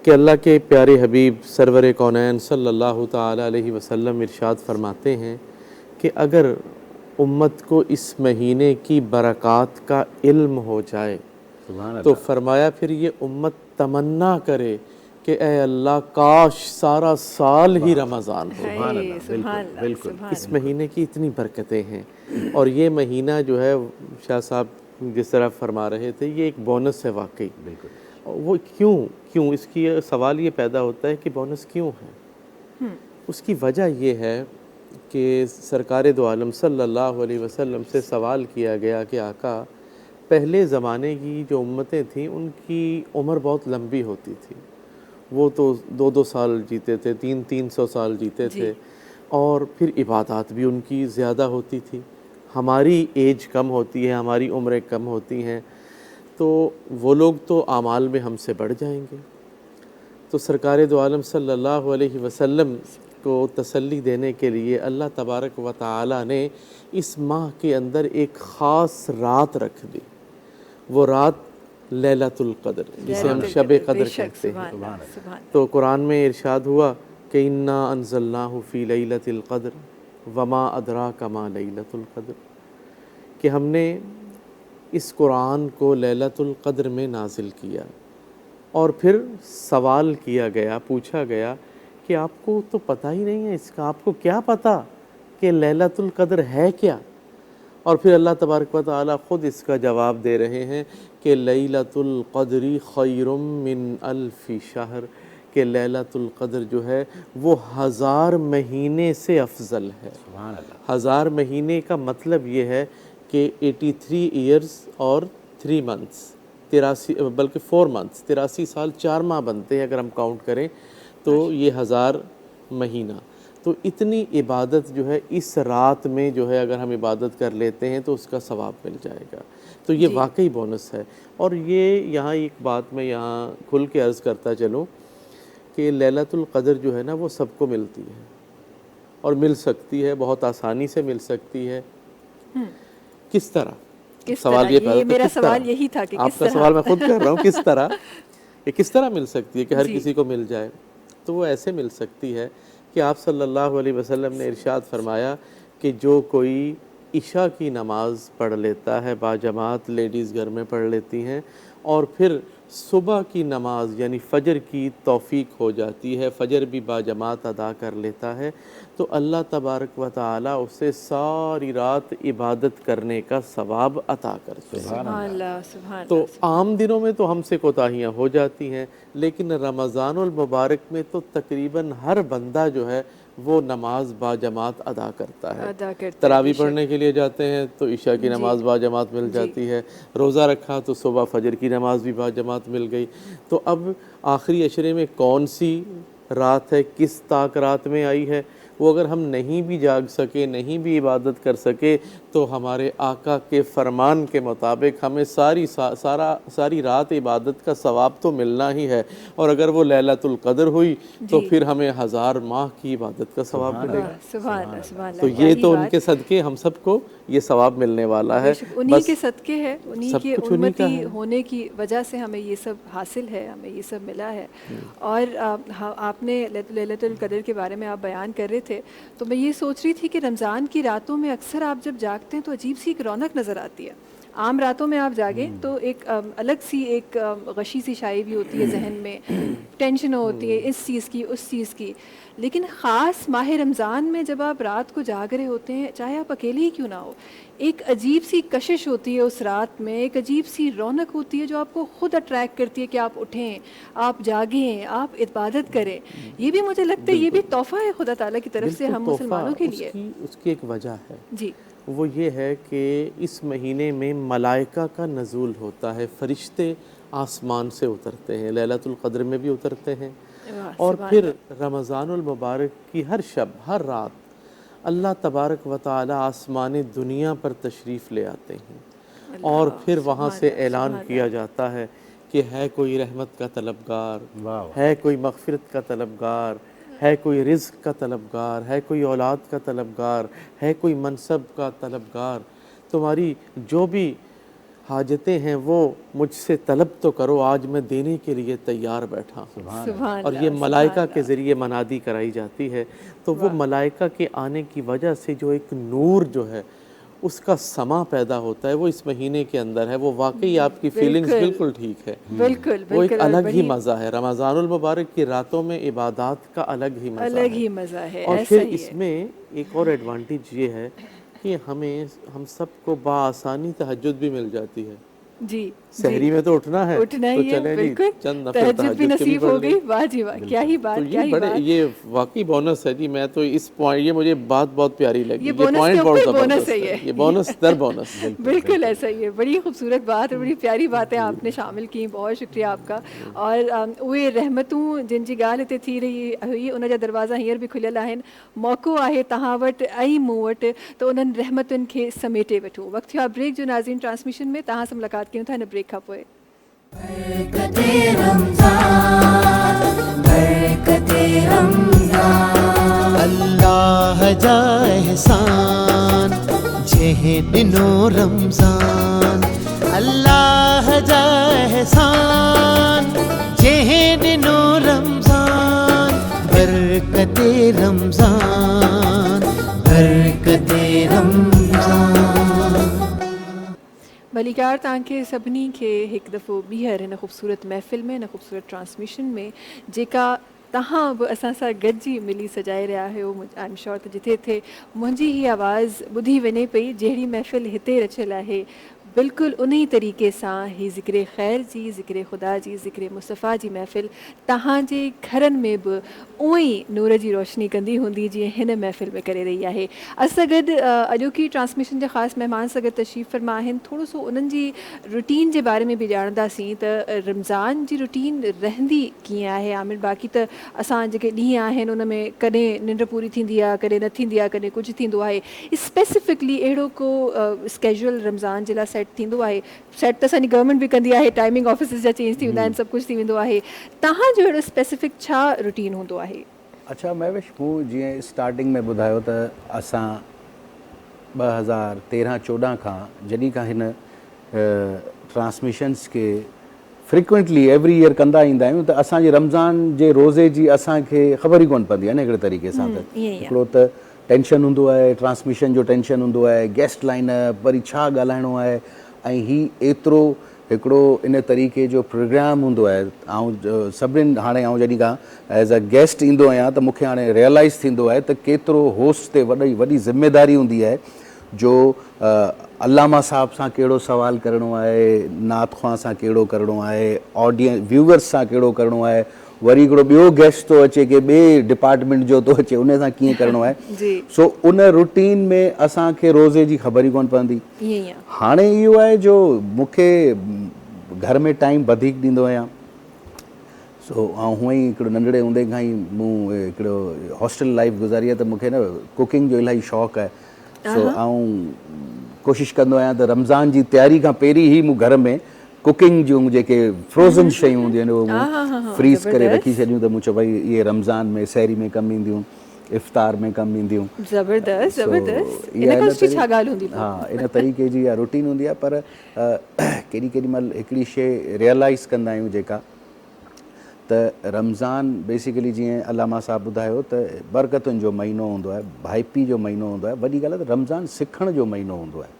कि अल्लाह के प्यारे हबीब सरवर कौनैन सल्लल्लाहु ताला अलैहि वसल्लम इरशाद फरमाते हैं कि अगर उम्मत को इस महीने की बरक़ात का इल्म हो जाए तो फरमाया फिर ये उम्मत तमन्ना करे कि ए अल्लाह काश सारा साल ही रमज़ान हो। बिल्कुल इस महीने की इतनी बरकतें हैं। और ये महीना जो है शाह साहब जिस तरह फरमा रहे थे, ये एक बोनस है वाकई। बिल्कुल। वो क्यों इसकी सवाल ये पैदा होता है कि बोनस क्यों है? उसकी वजह ये है कि सरकार दो आलम सल्लल्लाहु अलैहि वसल्लम से सवाल किया गया कि आका, पहले ज़माने की जो उम्मतें थीं उनकी उम्र बहुत लंबी होती थी, वो तो 2-2 साल जीते थे, 300 साल जीते थे, और फिर इबादत भी उनकी ज़्यादा होती थी। हमारी एज कम होती है, हमारी उम्रें कम होती हैं, तो वो लोग तो आमाल में हमसे बढ़ जाएंगे। तो सरकार दो आलम सल्लल्लाहु अलैहि वसल्लम को तसल्ली देने के लिए अल्लाह तबारक व तआला ने इस माह के अंदर एक ख़ास रात रख दी। वो रात लैलतुल क़द्र, जिसे हम शब क़द्र कहते हैं। तो कुरान में इरशाद हुआ कि इन्ना अंज़लनाहु फ़ी लैलतिल क़द्र वमा अदराका मा लैलतुल क़द्र, कि हमने इस कुरान को लैलतुल क़द्र में नाजिल किया। और फिर सवाल किया गया, पूछा गया कि आपको तो पता ही नहीं है इसका, आपको क्या पता कि लैलतुल क़द्र है क्या? और फिर अल्लाह तबारक व तआला ख़ुद इसका जवाब दे रहे हैं کہ لیلۃ القدر خیر من الف شہر، کہ لیلۃ القدر جو ہے وہ 1000 مہینے سے افضل ہے۔ سبحان اللہ۔ 1000 مہینے کا مطلب یہ ہے کہ 83 ایئرز اور 3 منتھس، 83 بلکہ 4 منتھس، 83 سال 4 ماہ بنتے ہیں اگر ہم کاؤنٹ کریں تو یہ 1000 مہینہ۔ تو اتنی عبادت جو ہے اس رات میں جو ہے اگر ہم عبادت کر لیتے ہیں تو اس کا ثواب مل جائے گا۔ تو یہ واقعی بونس ہے۔ اور یہ یہاں ایک بات میں یہاں کھل کے عرض کرتا چلوں کہ لیلۃ القدر جو ہے نا وہ سب کو ملتی ہے اور مل سکتی ہے، بہت آسانی سے مل سکتی ہے۔ کس طرح؟ سوال یہ پیدا میرا سوال یہی تھا کہ آپ کا سوال میں خود کر رہا ہوں، کس طرح یہ کس طرح مل سکتی ہے کہ ہر کسی کو مل جائے؟ تو وہ ایسے مل سکتی ہے کہ آپ صلی اللہ علیہ وسلم نے ارشاد فرمایا کہ جو کوئی عشاء کی نماز پڑھ لیتا ہے باجماعت، لیڈیز گھر میں پڑھ لیتی ہیں، اور پھر صبح کی نماز یعنی فجر کی توفیق ہو جاتی ہے، فجر بھی باجماعت ادا کر لیتا ہے، تو اللہ تبارک و تعالیٰ اسے ساری رات عبادت کرنے کا ثواب عطا کرتے ہیں۔ سبحان اللہ، سبحان تو اللہ۔ عام دنوں میں تو ہم سے کوتاہیاں ہو جاتی ہیں، لیکن رمضان المبارک میں تو تقریباً ہر بندہ جو ہے وہ نماز باجماعت ادا کرتا ہے۔ ادا کرتے ہیں، تراویح بے شک۔ پڑھنے کے لیے جاتے ہیں تو عشاء کی نماز باجماعت مل جاتی ہے، روزہ رکھا تو صبح فجر کی نماز بھی باجماعت مل گئی۔ تو اب آخری عشرے میں کون سی رات ہے، کس طاق رات میں آئی ہے، وہ اگر ہم نہیں بھی جاگ سکے، نہیں بھی عبادت کر سکے، تو ہمارے آقا کے فرمان کے مطابق ہمیں ساری رات عبادت کا ثواب تو ملنا ہی ہے، اور اگر وہ لیلۃ القدر ہوئی تو پھر ہمیں 1000 ماہ کی عبادت کا ثواب ملے گا۔ سبحان اللہ، سبحان اللہ۔ تو یہ تو ان کے صدقے ہم سب کو یہ ثواب ملنے والا ہے، انہی کے صدقے ہے، انہی سب کے کچھ انہی کا امتی ہے۔ ہونے کی وجہ سے ہمیں یہ سب حاصل ہے، ہمیں یہ سب ملا ہے۔ اور آپ نے لیلۃ القدر کے بارے میں آپ بیان کر رہے تھے تو میں یہ سوچ رہی تھی کہ رمضان کی راتوں میں اکثر آپ جب جاگتے ہیں تو عجیب سی ایک رونق نظر آتی ہے۔ عام راتوں میں آپ جاگیں تو ایک الگ سی ایک غشی سی شائی بھی ہوتی ہے ذہن میں، ٹینشن ہوتی ہے اس چیز کی اس چیز کی، لیکن خاص ماہ رمضان میں جب آپ رات کو جاگ رہے ہوتے ہیں، چاہے آپ اکیلے ہی کیوں نہ ہو، ایک عجیب سی کشش ہوتی ہے اس رات میں، ایک عجیب سی رونق ہوتی ہے جو آپ کو خود اٹریکٹ کرتی ہے کہ آپ اٹھیں، آپ جاگیں، آپ عبادت کریں۔ یہ بھی مجھے لگتا ہے یہ بھی تحفہ ہے خدا تعالیٰ کی طرف سے ہم مسلمانوں کے لیے۔ اس کی ایک وجہ ہے، جی، وہ یہ ہے کہ اس مہینے میں ملائکہ کا نزول ہوتا ہے، فرشتے آسمان سے اترتے ہیں، لیلۃ القدر میں بھی اترتے ہیں، اور پھر رمضان المبارک کی ہر شب، ہر رات اللہ تبارک و تعالی آسمان دنیا پر تشریف لے آتے ہیں، اور پھر وہاں سے اعلان کیا جاتا ہے کہ ہے کوئی رحمت کا طلبگار، ہے کوئی مغفرت کا طلبگار، ہے کوئی رزق کا طلبگار، ہے کوئی اولاد کا طلبگار، ہے کوئی منصب کا طلبگار، تمہاری جو بھی حاجتیں ہیں وہ مجھ سے طلب تو کرو، آج میں دینے کے لیے تیار بیٹھا ہوں۔ اور یہ ملائکہ کے ذریعے منادی کرائی جاتی ہے، تو وہ ملائکہ کے آنے کی وجہ سے جو ایک نور جو ہے اس کا سما پیدا ہوتا ہے، وہ اس مہینے کے اندر ہے، وہ واقعی آپ کی فیلنگز بالکل ٹھیک ہے، بالکل وہ ایک الگ ہی مزہ ہے۔ رمضان المبارک کی راتوں میں عبادات کا الگ ہی مزہ ہے۔ اور پھر اس میں ایک اور ایڈوانٹیج یہ ہے کہ ہم سب کو بآسانی تہجد بھی مل جاتی ہے۔ جی، سحری میں تو اٹھنا ہے، اٹھنا ہی ہے، بالکل، چند نفل تہجد بھی نصیب ہو گئی۔ واہ جی واہ، کیا ہی بات، کیا ہی بات۔ یہ واقعی بونس ہے جی، میں تو اس پوائنٹ، یہ مجھے بات بہت پیاری لگی، یہ بونس کے اوپر بونس ہے، یہ بونس در بونس۔ بالکل ایسا ہی ہے، بڑی خوبصورت بات اور بڑی پیاری باتیں آپ نے شامل کی، بہت شکریہ آپ کا۔ اور وہ رحمتوں جن جی گال تے تھی رہی ہوئی ان جا دروازہ ہیر بھی کھلیل آہن، موقع آہے تہاں وٹ ای موں وٹ تو انہن رحمتن کے سمیٹے وٹھو۔ وقت تھیا بریک جو ناظرین ٹرانسمیشن میں تہاں سے ملاقات کیوں تھا، بریک کھا پوئے۔ برکت رمضان، برکت رمضان، اللہ جا احسان جہن نو رمضان، اللہ جا احسان جہن نو رمضان، برکت رمضان، برکت رمضان۔ भलीकार तव्हांखे सभिनी खे हिकु दफ़ो ॿीहर हिन ख़ूबसूरत महफ़िल में, हिन ख़ूबसूरत ट्रांसमिशन में जेका तव्हां बि असां सां गॾिजी मिली सजाए रहिया आहियो। आई एम श्योर त जिथे जिथे मुंहिंजी ही आवाज़ ॿुधी वञे पई, जहिड़ी महफ़िल हिते रचियल आहे बिल्कुलु उन ई तरीक़े सां ही ज़िक्र ख़ैर जी, ज़िक्र ख़ुदा जी, ज़िक्र मुस्तफ़ा जी महफ़िल तव्हांजे घरनि में बि उअं ई नूर जी रोशनी कंदी हूंदी जीअं हिन महफ़िल में करे रही आहे। असां गॾु अॼोकी ट्रांसमिशन जा ख़ासि महिमान सां गॾु तशरीफ़ फरमा आहिनि। थोरो सो उन्हनि जी रूटीन जे बारे में बि ॼाणंदासीं त रमज़ान जी रूटीन रहंदी कीअं आहे। आमिर बाक़ी त असां जेके ॾींहं आहिनि उन में कॾहिं निंड पूरी थींदी आहे, कॾहिं न थींदी आहे, कॾहिं कुझु थींदो आहे। स्पेसिफिकली अहिड़ो को स्केड्यूल रमज़ान जे लाइ सेट थींदो आहे? सेट त असांजी गवर्नमेंट बि कंदी आहे, टाइमिंग ऑफिसिस जा चेंज थी वेंदा आहिनि, सभु कुझु थी वेंदो आहे। तव्हांजो अहिड़ो स्पेसिफिक छा रूटीन हूंदो आहे? अच्छा महविश, मूं जीअं स्टार्टिंग में ॿुधायो त असां 2013-14 खां जॾहिं खां हिन ट्रांसमिशन्स खे फ्रिक्वेंटली एवरी ईयर कंदा ईंदा आहियूं त असांजे रमज़ान जे रोज़े जी असांखे ख़बर ई कोन पवंदी आहे न हिकिड़े तरीक़े सां। त हिकिड़ो त टेंशन हूंदो आहे, ट्रांसमिशन जो टेंशन हूंदो आहे, गेस्ट लाइन वरी छा ॻाल्हाइणो आहे, ऐं हीउ एतिरो हिकिड़ो इन तरीक़े जो प्रोग्राम हूंदो आहे। ऐं सभिनीनि हाणे आउं जॾहिं खां एज़ अ गेस्ट ईंदो आहियां त मूंखे हाणे रियलाइज़ थींदो आहे त केतिरो होस्ट ते वॾी ज़िमेदारी हूंदी आहे जो अल्लामा साहब सां कहिड़ो सवाल करिणो आहे, नात ख़्वां सां कहिड़ो करिणो आहे, ऑडियंस व्यूवर्स सां कहिड़ो करिणो आहे, वरी हिकिड़ो ॿियो गेस्ट थो अचे की ॿिए डिपार्टमेंट जो थो अचे, उन सां कीअं करिणो आहे। सो उन रूटीन में असांखे रोज़े जी ख़बर ई कोन पवंदी। हाणे इहो आहे जो मूंखे घर में टाइम वधीक ॾींदो आहियां। सो ऐं हूअं ई हिकिड़ो नंढड़े हूंदे खां ई मूं हिकिड़ो हॉस्टल लाइफ गुज़ारी आहे त मूंखे न कुकिंग जो इलाही शौक़ु आहे। सो ऐं कोशिशि कंदो आहियां त रमज़ान जी तयारी खां पहिरीं ई मूं घर में कुकिंग जूं जेके फ्रोज़न शयूं हूंदियूं आहिनि उहो फ्रीज़ करे रखी छॾियूं त मूं चयो भई इहे रमज़ान में सहरी में कमु ईंदियूं, इफ़्तार में कमु ईंदियूं। ज़बरदस्त ज़बरदस्त। हा, इन तरीक़े जी इहा रूटीन हूंदी आहे। पर केॾी महिल हिकिड़ी शइ रियलाइज़ कंदा आहियूं जेका त रमज़ान बेसिकली जीअं अलामा साहब ॿुधायो त बरकतुनि जो महीनो हूंदो आहे, भाईपी जो महीनो हूंदो आहे। वॾी ॻाल्हि आहे त रमज़ान सिखण जो महीनो हूंदो आहे।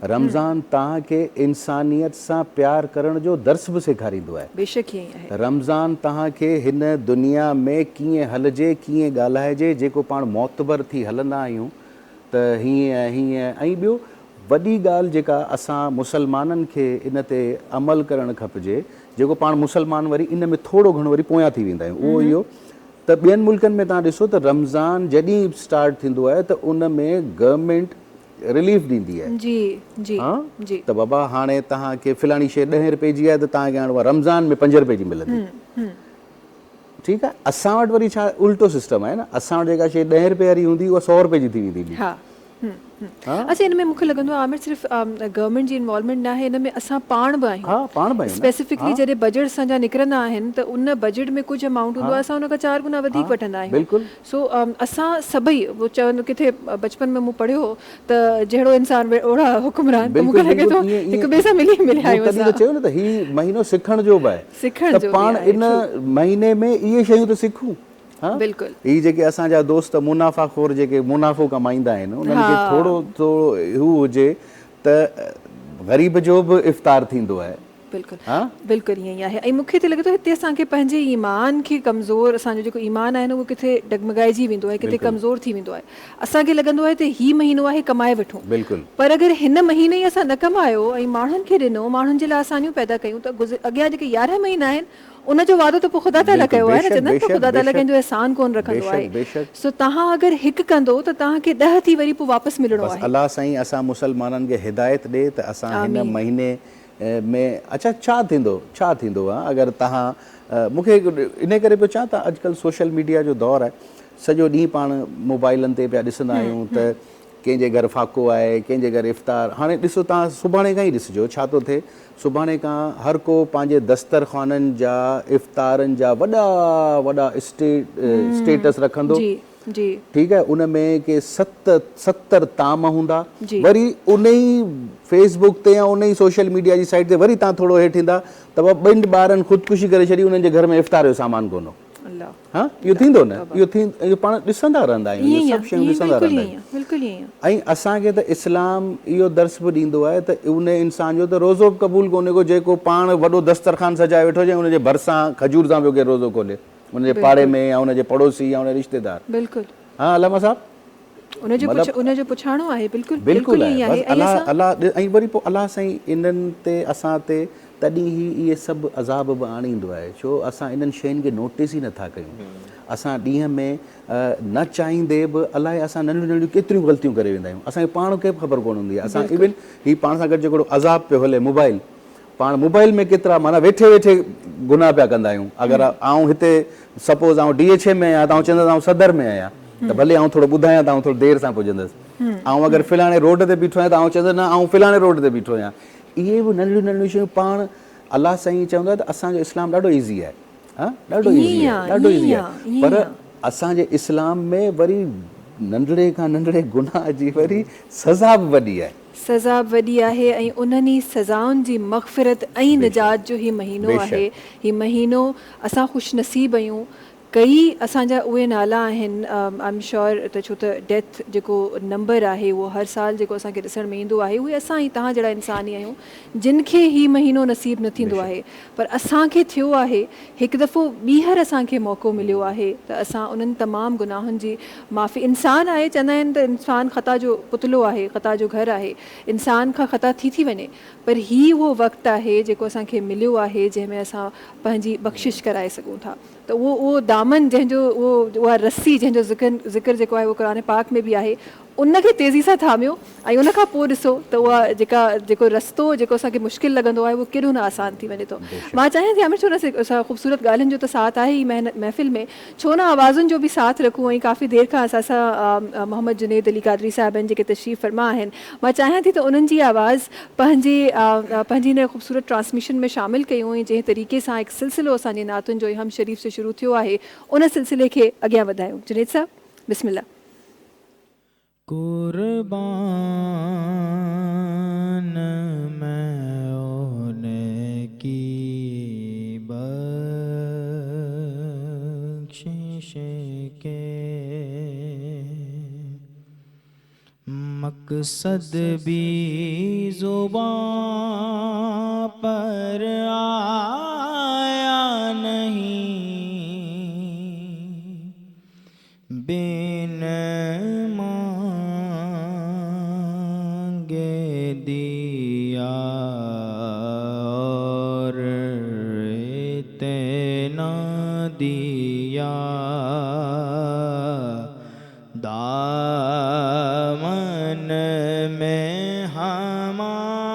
रमज़ान तव्हांखे इंसानियत सां प्यार करण जो दर्स बि सेखारींदो आहे। बेशक ईअं आहे। रमज़ान तव्हांखे हिन दुनिया में कीअं हलिजे, कीअं ॻाल्हाइजे, जेको पाण मोतबर थी हलंदा आहियूं त हीअं हीअं। ऐं ॿियो वॾी ॻाल्हि जेका असां मुसलमाननि खे इन ते अमल करणु खपिजे, जेको पाण मुसलमान वरी इन में थोरो घणो वरी पोयां थी वेंदा आहियूं, उहो इहो त ॿियनि मुल्कनि में तव्हां ॾिसो त रमज़ान जॾहिं स्टार्ट थींदो आहे त उन में गवर्नमेंट रिलीफ ॾींदी आहे। त बाबा हाणे तव्हांखे फलाणी शइ 10 रुपए जी आहे त तव्हांखे हाणे रमज़ान में 5 रुपए जी मिलंदी। ठीकु आहे। असां वटि वरी छा उल्टो सिस्टम आहे न, असां वटि जेका शइ 10 रुपए वारी हूंदी उहा 100 रुपए जी थी वेंदी। अच्छा, इन में मूंखे लॻंदो आहे आमिर सिर्फ़ु गवर्नमेंट जी इन्वॉल्वमेंट न आहे, हिन में असां पाण बि आहियूं। स्पेसिफिकली जॾहिं बजट असांजा निकिरंदा आहिनि त उन बजट में कुझु अमाउंट हूंदो आहे, असां उन खां 4 गुना वधीक वठंदा आहियूं। सो असां सभई वो चवनि किथे बचपन में मूं पढ़ियो त जहिड़ो इंसान ओड़ा हुकुमरान, त मूंखे लॻे थो हिक ॿिए सां मिली आहियूं। तॾहिं त चयो न त हीउ महीनो सिखण जो बि आहे, सिखण जो पाण इन महीने में इहे शयूं त सिखूं। बिल्कुलु। ही जेके असांजा दोस्त मुनाफ़ाखोर जेके मुनाफ़ो कमाईंदा आहिनि उन्हनि खे थोरो हू हुजे त ग़रीब जो बि इफ़्तार थींदो आहे। बिल्कुलु बिल्कुलु ईअं ई आहे। ऐं मूंखे त लॻे थो हिते असांखे पंहिंजे ईमान खे कमज़ोर, असांजो जेको ईमान आहे न उहो किथे डगमगाइजी वेंदो आहे, किथे कमज़ोर थी वेंदो आहे। असांखे लॻंदो आहे त हीउ महीनो आहे कमाए वठूं। बिल्कुलु। पर अगरि हिन महीने ई असां न कमायो ऐं माण्हुनि खे ॾिनो, माण्हुनि जे लाइ आसानियूं पैदा कयूं त अॻियां जेके 11 महीना आहिनि उनजो वादो त पोइ ख़ुदा ताला कयो आहे न, चवंदा आहिनि ख़ुदा ताला कंहिंजो एहसान कोन रखंदो आहे। सो तव्हां अगरि हिकु कंदो त तव्हांखे 10 थी वरी पोइ वापसि मिलणो आहे। अलाह साईं असां मुसलमाननि खे हिदायत ॾे त असां हिन महीने में अच्छा छा थींदो आहे अगरि तव्हां मूंखे इन करे पियो चवां त अॼुकल्ह सोशल मीडिया जो दौरु आहे, सॼो ॾींहुं पाण मोबाइलनि ते पिया ॾिसंदा आहियूं त कंहिंजे घर फाको आहे, कंहिंजे घर इफ़्तार। हाणे ॾिसो तव्हां सुभाणे खां ई ॾिसिजो छा थो थिए। सुभाणे खां हर को पंहिंजे दस्तरख़ाननि जा इफ़्तारनि जा वॾा स्टेटस रखंदो। ठीकु आहे। उन में के 70 ताम हूंदा। वरी उन ई फेसबुक ते या उन ई सोशल मीडिया जी साइट ते वरी तव्हां थोरो हेठि ईंदा त 2 ॿारनि ख़ुदकुशी करे छॾी, उन्हनि जे घर में इफ़्तार जो सामान कोन हो। इहो थींदो न, इहो पाण ॾिसंदा रहंदा आहियूं, सभु शयूं ॾिसंदा रहंदा आहियूं। ऐं असांखे त इस्लाम इहो दर्स बि ॾींदो आहे त उन इंसान जो त रोज़ो बि क़बूल कोन्हे को जेको पाण वॾो दस्तरखान सजाए वेठो हुजे, उनजे भरिसां खजूर सां पियो केरु रोज़ो खोले, उनजे पाड़े में या उनजे पड़ोसी या उन रिश्तेदार। बिल्कुलु। हा अलामा साहब उन जो पुछाणो आहे बिल्कुलु बिल्कुलु ईअं आहे आहे। बसि अलाह अलाह ऐं वरी पोइ अलाह साईं इन्हनि ते असां ते तॾहिं ई इहे सभु अज़ाब बि आणींदो आहे, छो असां इन्हनि शयुनि खे नोटिस ई नथा कयूं। असां ॾींहं में न चाहींदे बि अलाए असां नंढियूं नंढियूं केतिरियूं ग़लतियूं करे वेंदा आहियूं, असांखे पाण खे बि ख़बर कोन हूंदी आहे। असां इवन हीउ पाण सां गॾु जेको अज़ाब पियो हले मोबाइल, पाण मोबाइल में केतिरा माना वेठे वेठे गुनाह पिया कंदा आहियूं। अगरि आउं हिते सपोज़ आउं DHA में आहियां त आउं चवंदुसि आउं सदर में आहियां, त भले आउं थोरो ॿुधायां त आउं थोरो देरि सां पुॼंदुसि। ऐं अगरि फलाणे रोड ते बीठो आहियां त आउं चवंदुसि न आउं फलाणे रोड ते बीठो आहियां। इहे बि नंढियूं नंढियूं शयूं पाण अलाह साईं चवंदो आहे त असांजो इस्लाम ॾाढो ईज़ी आहे, ॾाढो ईज़ी आहे, ॾाढो ईज़ी आहे। पर असांजे इस्लाम में वरी नंढड़े खां नंढड़े गुनाह जी वरी सज़ा बि वॾी आहे। सज़ा वॾी आहे ऐं उन्हनि सज़ाउनि जी मग़फ़िरत ऐं निजात जो ही महीनो आहे। ही महीनो असां ख़ुशनसीब आहियूं। कई असांजा उहे नाला आहिनि, आई एम श्योर त छो त डेथ जेको नंबर आहे उहो हर साल जेको असांखे ॾिसण में ईंदो आहे, उहे असां ई तव्हां जहिड़ा इंसान ई आहियूं जिन खे ही महीनो नसीब न थींदो आहे। पर असांखे थियो आहे, हिकु दफ़ो ॿीहर असांखे मौक़ो मिलियो आहे त असां उन्हनि तमामु गुनाहनि जी माफ़ी, इंसानु आहे चवंदा आहिनि त इंसानु ख़ता जो पुतलो आहे, ख़ता जो घरु आहे, इंसान खां ख़ता थी वञे, पर ही उहो वक़्तु आहे जेको असांखे मिलियो आहे जंहिंमें असां पंहिंजी बख़्शिश कराए सघूं था। त उहो दामन जंहिंजो उहा रस्सी जंहिंजो ज़िक्र जेको आहे उहो क़ुर पाक में बि आहे, उनखे तेज़ी सां थामियो ऐं उनखां पोइ ॾिसो त उहा जेको रस्तो जेको असांखे मुश्किल लॻंदो आहे उहो केॾो न आसान थी वञे थो। मां चाहियां थी आमिर छो न असां ख़ूबसूरत ॻाल्हियुनि जो त साथ आहे ई महफ़िल में, छो न आवाज़ुनि जो बि साथ रखूं। ऐं काफ़ी देरि खां असां सां मोहम्मद जुनैद अली क़ादरी साहिबनि जेके तशरीफ़ फरमा आहिनि, मां चाहियां थी त उन्हनि जी आवाज़ पंहिंजी हिन ख़ूबसूरत ट्रांसमिशन में शामिलु कयूं ऐं जंहिं तरीक़े सां हिकु सिलसिलो असांजे नातुनि जो हम शरीफ़ से शुरू थियो आहे उन सिलसिले खे अॻियां वधायूं। जुनैद साहब बिस्मिल्लाह। कुर्बान मैं उनकी बख्शिश के, मकसद भी ज़ुबां पर आया नहीं, बिन मांगे दिया और इतना दिया, दामन में हमारे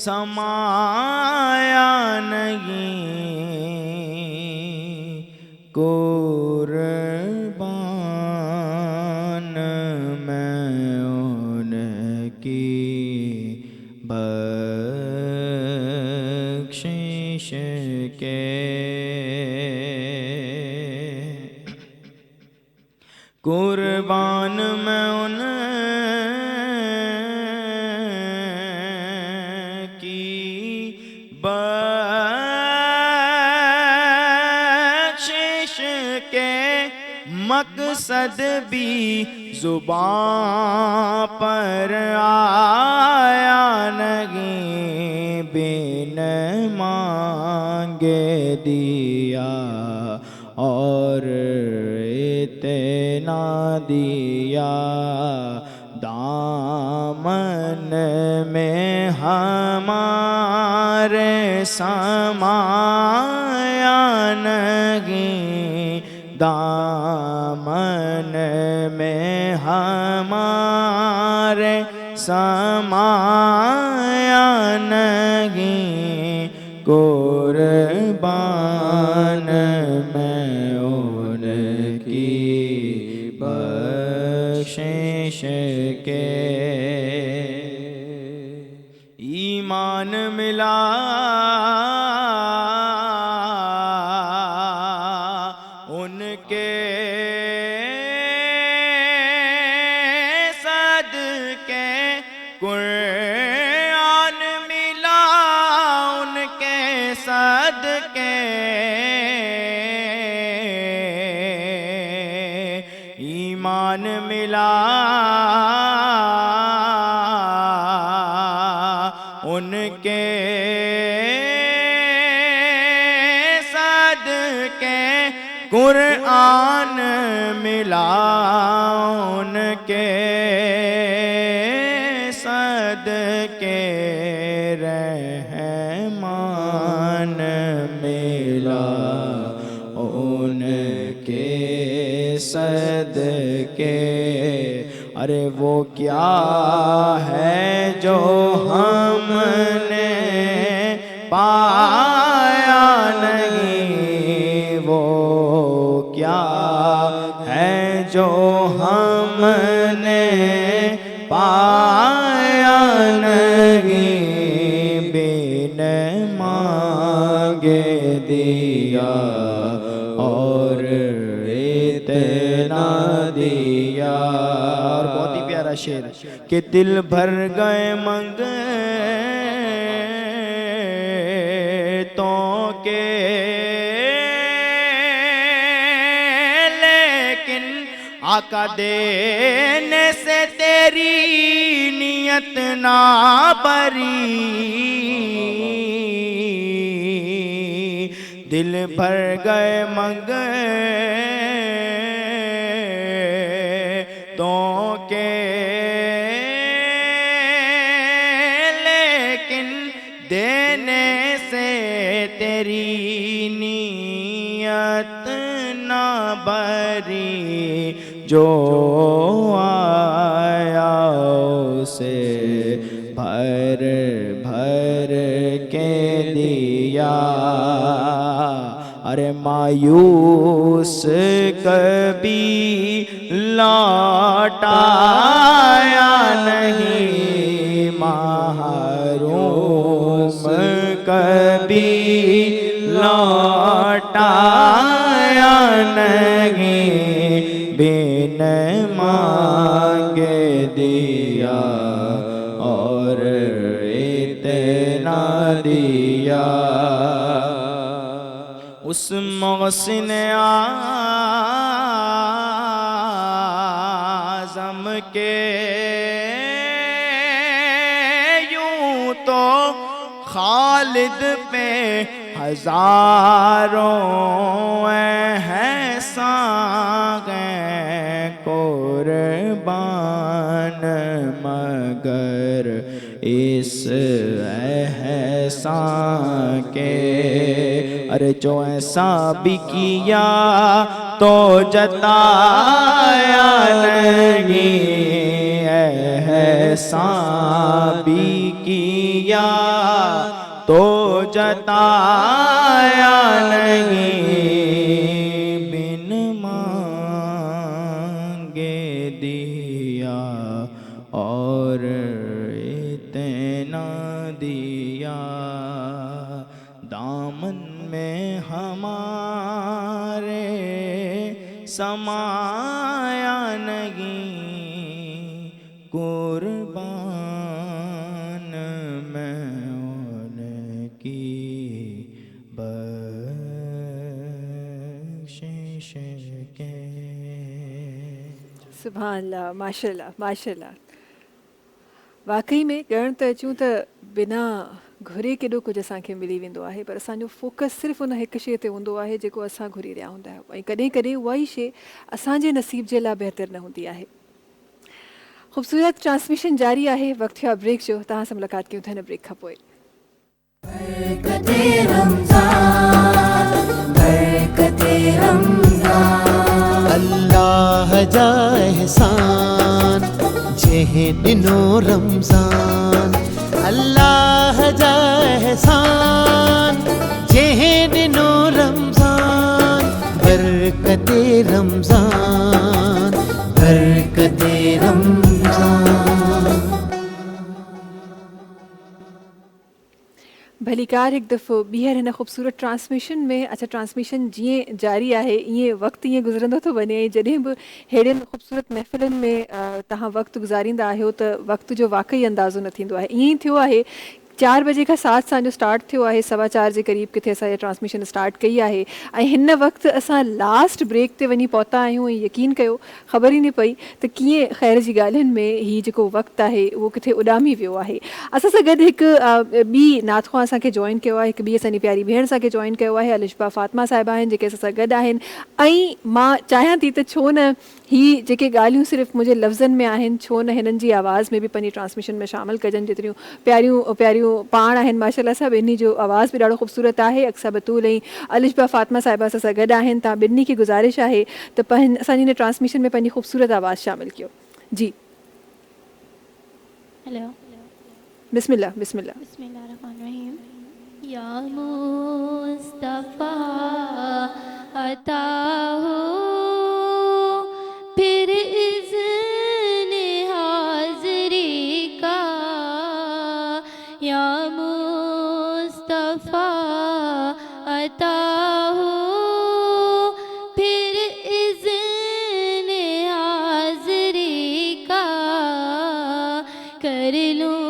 समाया नहीं, कुर्बान मैं उनकी बख्शिश के, कुर्बान मैं उनकी बख्शिश के, मकसद भी ज़ुबां पर आया नहीं, बिन मांगे दिया और इतना दिया, दामन में हमारे समाया नहीं, दामन में हमारे समाया नहीं, कुर्बान मैं उनकी बख्शिश के, ईमान मिला उनके सदके, कुरान मिला उनके सदके, ईमान मिला उनके सदके, قرآن ملا ان کے صدقے رحمان ملا ان کے صدقے. ارے وہ کیا ہے جو ہم نے پایا نہیں, وہ کیا ہے جو ہم نے پایا نہیں, بن مانگے دیا اور اتنا دیا. اور بہت ہی پیارا شعر کہ دل بھر گئے منگتوں کے لیکن آقا دینے سے تیری نیت نہ بری. دل بھر گئے منگتوں کے لیکن دینے سے تیری نیت نہ بری. جو آیا اسے بھر بھر کے دیا. ارے مایوس کبھی لوٹایا نہیں, محروم کبھی لوٹایا نہیں, بن مانگے دیا اور اتنا دیا. اس محسن اعظم کے یوں تو خالد پہ ہزاروں احسان ہیں قربان, مگر اس احسان کے. ارے جو ایسا بھی کیا تو جتایا نہیں, احسان بھی کیا تو جتایا نہیں, بن مانگے دیا اور اتنا دیا. دامن میں ہمارے سمایا نہیں, قربان میں ان کی بخشش کے. سبحان اللہ, ماشاء اللہ ماشاء اللہ. واقعی में ॻण त अचूं त बिना घुरे केॾो कुझु असांखे मिली वेंदो आहे, पर असांजो फोकस सिर्फ़ु उन हिकु शइ ते हूंदो आहे जेको असां घुरी रहिया हूंदा आहियूं, ऐं कॾहिं कॾहिं उहा ई शइ असांजे नसीब जे लाइ बहितर न हूंदी आहे. ख़ूबसूरत ट्रांसमिशन जारी आहे. वक़्तु थियो आहे ब्रेक जो. तव्हां सां मुलाक़ात कयूं था हिन ब्रेक खां पोइ. अल्लाह जा एहसान जंहिं ॾिनो रमज़ान, अल्लाह जा एहसान जंहिं ॾिनो रमज़ान, बरकते रमज़ान बरकते रमज़ान. भलीकार हिकु दफ़ो ॿीहर हिन ख़ूबसूरत ट्रांसमिशन में. अच्छा, ट्रांसमिशन जीअं जारी आहे ईअं वक़्तु ईअं गुज़रंदो थो वञे. जॾहिं बि अहिड़ियुनि ख़ूबसूरत महफ़िलुनि में तव्हां वक़्तु गुज़ारींदा आहियो त वक़्त जो वाक़ई अंदाज़ो न थींदो आहे. ईअं ई थियो आहे 4 बजे खां साथ असांजो स्टार्ट थियो आहे, 4:15 जे क़रीब किथे असां इहा ट्रांसमिशन स्टार्ट कई आहे ऐं हिन वक़्तु असां लास्ट ब्रेक ते वञी पहुता आहियूं ऐं यकीन कयो ख़बर ई न पई त कीअं ख़ैर जी ॻाल्हियुनि में हीउ जेको वक़्तु आहे उहो किथे उॾामी वियो आहे। असां सां गॾु हिकु ॿी नातख़्वा असांखे जॉइन कयो आहे, हिकु ॿी असांजी प्यारी भेण असांखे जॉइन कयो आहे, अलिशबा फ़ातिमा साहिबा आहिनि जेके असां सां गॾु आहिनि। ऐं मां चाहियां थी त छो न ही जेके ॻाल्हियूं सिर्फ़ु मुंहिंजे लफ़्ज़नि में आहिनि, छो न हिननि जी आवाज़ में बि पंहिंजी ट्रांसमिशन में शामिलु कजनि। जेतिरियूं प्यारियूं प्यारियूं पाण आहिनि माशाल्लाह साहब, इन जो आवाज़ बि ॾाढो ख़ूबसूरत आहे। अक्सा बतूल ऐं अलिशबा फ़ातिमा साहिबा असां सां गॾु आहिनि। तव्हां ॿिन्ही खे गुज़ारिश आहे त असांजी हिन ट्रांसमिशन में पंहिंजी ख़ूबसूरत आवाज़ शामिलु कयो। जी हेलो बिस्मिल्लाह बिस्मिल्लाह। बिस्मिल्लाहिर्रहमानिर्रहीम। या मुस्तफ़ा अता हो फिर इज़्न हाज़री का, या मुस्तफ़ा अता हो फिर इज़्न हाज़री का, कर लूँ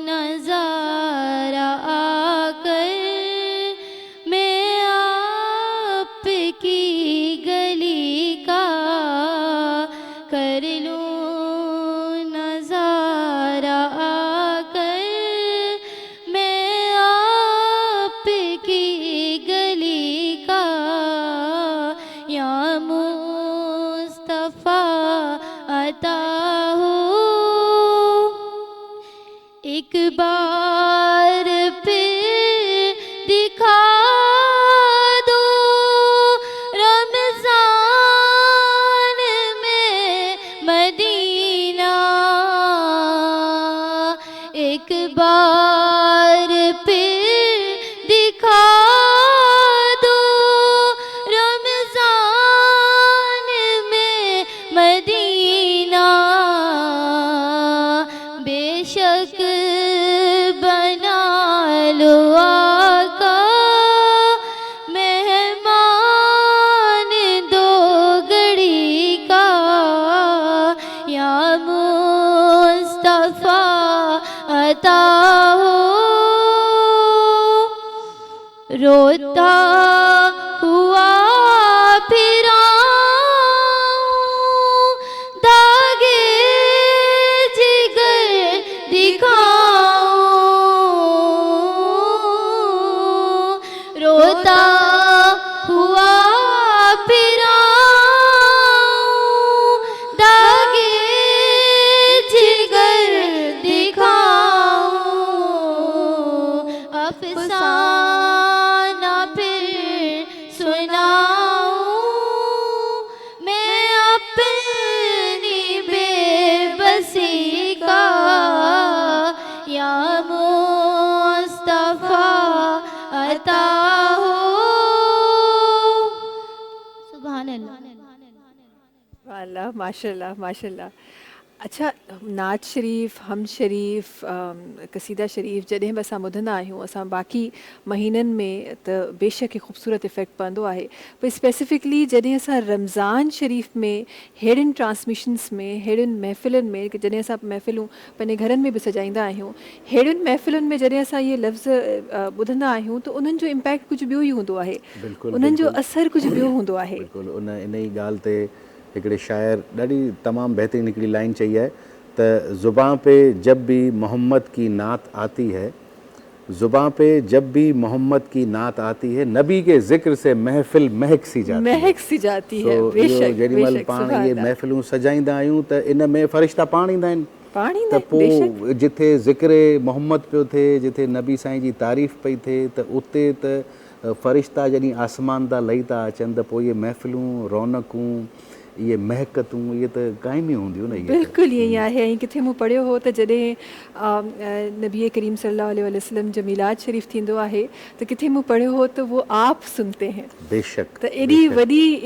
नज़ारा आकर मैं आपकी गली का, कर लूँ नज़ारा आकर मैं आपकी गली का, या मुस्तफ़ा अता हो एक बार फिर दिखा दो रमज़ान में मदीना, एक बार फिर दिखा दो रमज़ान में मदीना, बेशक बना लो आका मेहमान दो घड़ी का, या मुस्तफ़ा अता हो रोता हुआ फिरा दागे जिगर दिखाऊं, रोता हुआ फिरा दागे जिगर दिखाऊं, अफसाना फिर सुनाऊं मैं अपनी बेबसी का, या मुस्तफ़ा अता हो। सुभान अल्लाह। वाह माशाल्लाह माशाल्लाह। अच्छा, नात शरीफ़, हम शरीफ़, कसीदा शरीफ़ जॾहिं बि असां ॿुधंदा आहियूं असां बाक़ी महीननि में त बेशक हिकु ख़ूबसूरत इफ़ेक्ट पवंदो आहे, पर स्पेसिफिकली जॾहिं असां रमज़ान शरीफ़ में अहिड़ियुनि ट्रांसमिशन्स में, अहिड़ियुनि महफ़िलुनि में, कि जॾहिं असां महफ़िलूं पंहिंजे घरनि में बि सजाईंदा आहियूं, अहिड़ियुनि महफ़िलुनि में जॾहिं असां इहे लफ़्ज़ ॿुधंदा आहियूं त उन्हनि जो इम्पैक्ट कुझु ॿियो ई हूंदो आहे, उन्हनि जो असरु कुझु ॿियो हूंदो आहे। बिल्कुलु उन इन ई ॻाल्हि ते हिकिड़े शाइर ॾाढी तमामु बहितरीन हिकिड़ी लाइन चई आहे त ज़ुबां पे जब भी मोहम्मद की नात आती है, ज़ुबां पे जब भी मोहम्मद की नात आती है, नबी के ज़िक्र से महफ़िल महक सी जाती है। बेशक जेॾीमहिल पाण इहे महफ़िलूं सजाईंदा आहियूं त इन में फ़रिश्ता पाण ईंदा आहिनि, त पोइ जिथे ज़िक्र मोहम्मद पियो थिए, जिथे नबी साईं जी तारीफ़ पई थिए, त उते त फ़रिश्ता जॾहिं आसमान तां लही था अचनि त पोइ इहे महफ़िलूं, रौनकूं, ये महकतूं ये तो कायम ही हूंदियूं न। बिल्कुल यही आहे। ऐं किथे मूं पढ़ियो हो त जॾहिं नबी करीम सल्लल्लाहु अलैहि वसल्लम जो मिलाद शरीफ़ थींदो आहे त किथे मूं पढ़ियो हो त वो आप सुनते हैं। बेशक। त एॾी वॾी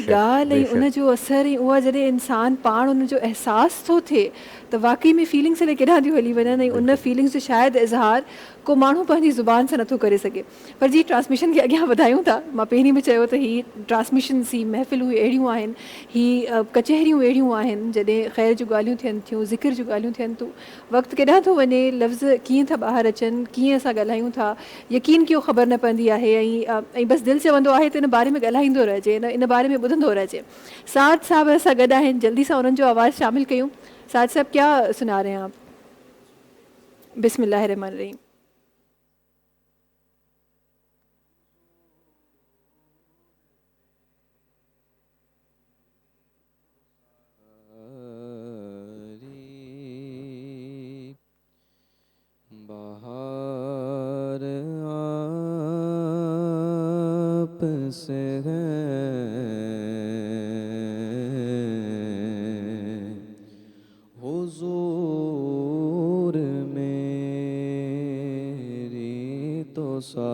ॻाल्हि ऐं उन जो असरु ऐं उहा जॾहिं इंसान पाण उन जो अहसास थो थिए त वाक़ई में फीलिंग्स ने केॾां थियूं हली वञनि ऐं उन फीलिंग्स जो शायदि इज़हार को माण्हू पंहिंजी ज़ुबान सां नथो करे सघे। पर जी ट्रांसमिशन खे अॻियां वधायूं था, मां पहिरीं बि चयो त ही ट्रांसमिशन्स, ही महफ़िलूं अहिड़ियूं आहिनि ही कचहरियूं अहिड़ियूं आहिनि जॾहिं ख़ैर जूं ॻाल्हियूं थियनि थियूं, ज़िक्र जूं ॻाल्हियूं थियनि थियूं, वक़्तु केॾांहुं थो वञे, लफ़्ज़ कीअं था ॿाहिरि अचनि, कीअं असां ॻाल्हायूं था, यकीन कयो ख़बर न पवंदी आहे। ऐं बसि दिलि चवंदो आहे त इन बारे में ॻाल्हाईंदो रहिजे, इन बारे में ॿुधंदो रहिजे। साद साहब असां गॾु आहिनि, जल्दी सां उन्हनि जो आवाज़ु शामिल कयूं। साद साहब क्या सुना रहे हैं आप? बिस्मिल्लाहिर्रहमानिर्रहीम। बहार आप से है, हुजूर मेरी तो सारी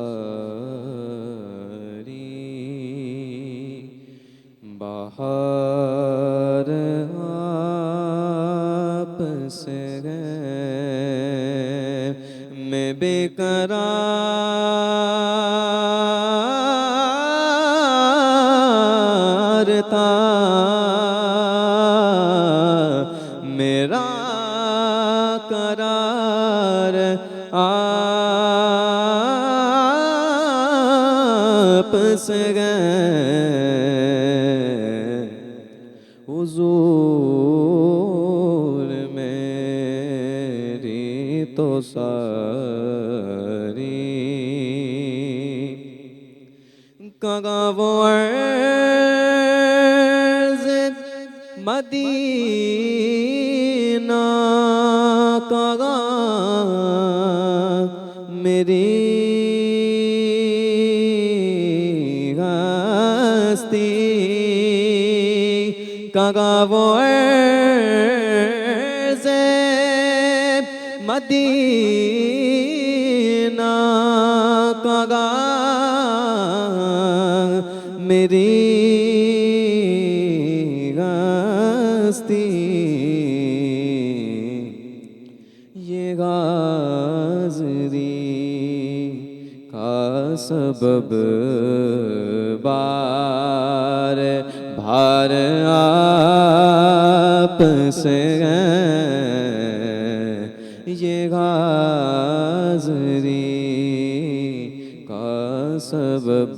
बहार आप से है, मैं बेकरार था, मेरा करार आप से गए, हुजूर मेरी तो सारी कगा वो अर्ज़ मदीना कगा मेरी हस्ती कगा वो अर्ज़ मदीना कगा मेरी हस्ती, ये गाज़री का सबब बार भार आप से है, ये गाज़री का सबब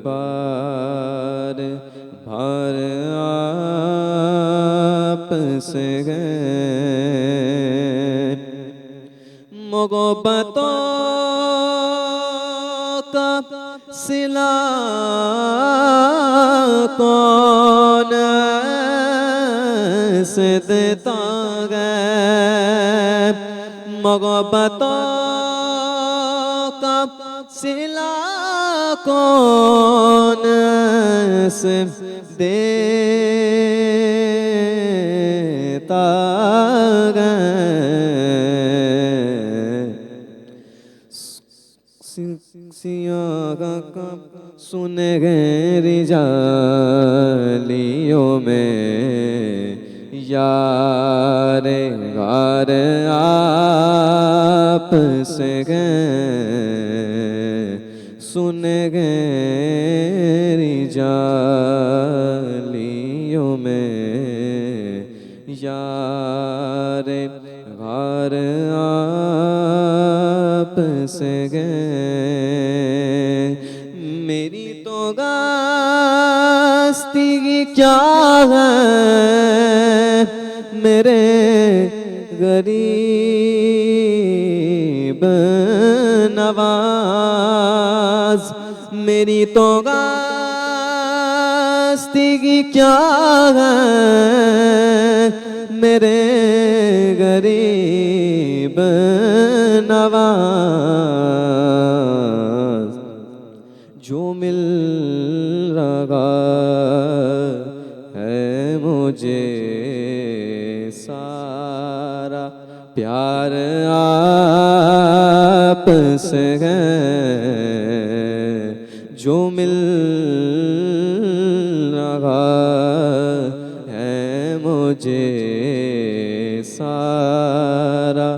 बार भार आप से है, मोहब्बतों का सिला कौन से देता है, मोहब्बतों का सिला कौन से देता है, सियाह का सुनहरी जालियों में यार गार आप से गए, सुनहरी जालियों में यार गार आप से गए, मेरी तो गास्ती क्या है मेरे गरीब नवाज, मेरी तो गास्ती क्या है मेरे गरीब नवाज, जो मिल रहा है मुझे सारा प्यार आप से है, जो मिल रहा है मुझे सारा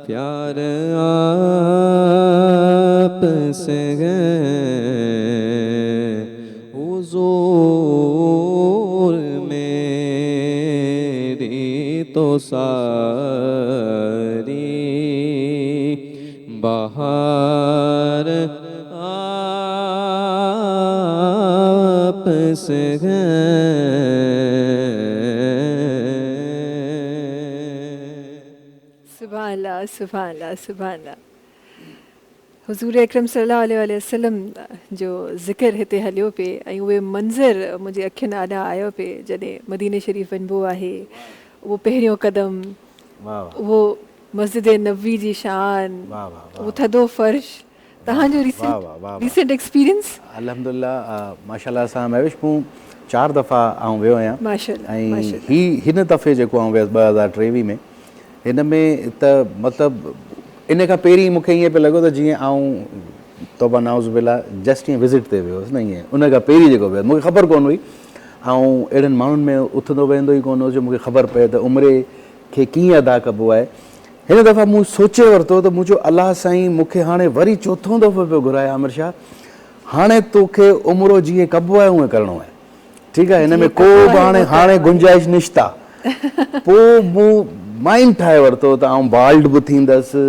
प्यार आप से है, हुजूर ہو ساری بہار آپ سے ہے. سبحان اللہ سبحان اللہ سبحان اللہ. حضور اکرم صلی اللہ علیہ وسلم جو ذکر हिते हलियो पिए ऐं उहे मंज़र मुंहिंजे अखियुनि आॾा आयो पिए जॾहिं मदीने शरीफ़ वञिबो आहे. उहो पहिरियों क़दम, उहो मस्जिद नबवी जी शान, उहो थधो फर्श, तव्हांजो रीसेंट एक्सपीरियंस? अल्हम्दुलिल्लाह माशाल्लाह सां महविश मूं 4 दफ़ा आऊं वियो आहियां. माशाल्लाह. ऐं हिन दफ़े जेको आऊं वियुसि 2023 में, हिन में त मतिलबु इन खां पहिरीं मूंखे ईअं पियो लॻो त जीअं आऊं तौबा नाउज़ बिल्ला जस्ट ईअं विज़िट ते वियो हुउसि न. ईअं उन खां पहिरीं जेको वियो मूंखे ख़बर कोन हुई, ऐं अहिड़नि माण्हुनि में उथंदो वेंदो ई कोन हो जो मूंखे ख़बर पए त उमिरि खे कीअं अदा कबो आहे. हिन दफ़ा मूं सोचे वरितो त मुंहिंजो अलाह साईं मूंखे हाणे वरी चोथों दफ़ो पियो घुराए आमिर शाह, हाणे तोखे उमिरो जीअं कबो आहे उएं करिणो आहे. ठीकु आहे, हिन में को बि हाणे गुंजाइश निश्ता. पोइ मूं माइंड ठाहे वरितो त आउं बाल्ड बि थींदसि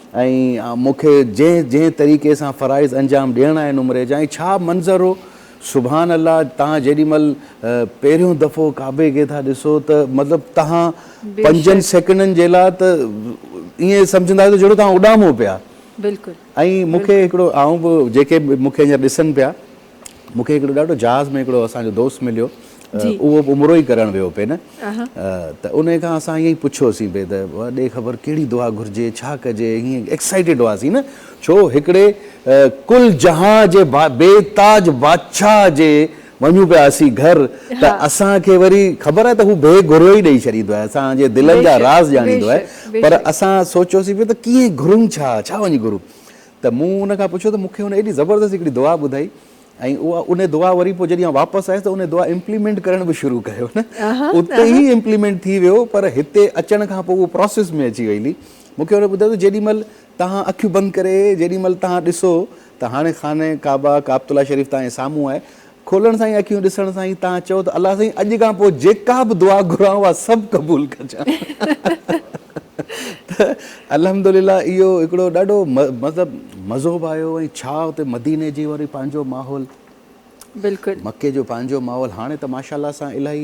ऐं मूंखे जंहिं तरीक़े सां फ़राइज़ अंजाम ॾियणा आहिनि उमिरि जा. ऐं छा मंज़र हो, सुभान अल्लाह. तव्हां जेॾीमहिल पहिरियों दफ़ो काबे खे था ॾिसो त मतिलबु तव्हां 5 सेकंडनि जे लाइ त ईअं सम्झंदा आहियो त जहिड़ो तव्हां उॾामो पिया. बिल्कुलु. ऐं मूंखे हिकिड़ो आऊं बि जेके मूंखे हींअर ॾिसनि पिया, मूंखे हिकिड़ो ॾाढो जहाज़ में हिकिड़ो असांजो दोस्त मिलियो, उहो बि उमिरो ई करणु वियो पिए न. त उन खां असां ईअं ई पुछियोसीं पिए त ॾे ख़बर कहिड़ी दुआ घुरिजे, छा कजे. हीअं एक्साइटेड हुआसीं न, छो हिकिड़े कुल जहां जे बेताज बादशाह जे वञूं पियासीं घर, त असांखे वरी ख़बर आहे त हू बेघुरो ई ॾेई छॾींदो आहे, असांजे दिलनि जा राज़ ॼाणींदो आहे. पर असां सोचियोसीं पिए त कीअं घुरूं, छा वञी घुरूं. त मूं उन खां पुछियो त मूंखे हुन एॾी ज़बरदस्त हिकिड़ी दुआ ॿुधाई, ऐं उहा उन दुआ वरी पोइ जॾहिं वापसि आयुसि त उन दुआ इम्प्लीमेंट करण बि शुरू कयो न. उते ई इम्प्लीमेंट थी वियो, पर हिते अचण खां पोइ उहो प्रोसेस में अची वई हुई. मूंखे हुन ॿुधायो त जेॾीमहिल तव्हां अखियूं बंदि करे जेॾीमहिल तव्हां ॾिसो त हाणे खाने काबा काबतुल्ला शरीफ़ तव्हांजे साम्हूं आहे, खोलण सां ई अखियूं ॾिसण सां ई तव्हां चओ त अलाह साईं अॼु खां पोइ जेका बि दुआ घुरां उहा सभु क़बूल कजां. त अल्हम्दुलिल्लाह इहो हिकिड़ो ॾाढो मतिलबु मज़ो बि आयो. ऐं छा हुते मदीने जी वरी पंहिंजो माहौल, बिल्कुलु मके जो पंहिंजो माहौल. हाणे त माशाल्लाह सां इलाही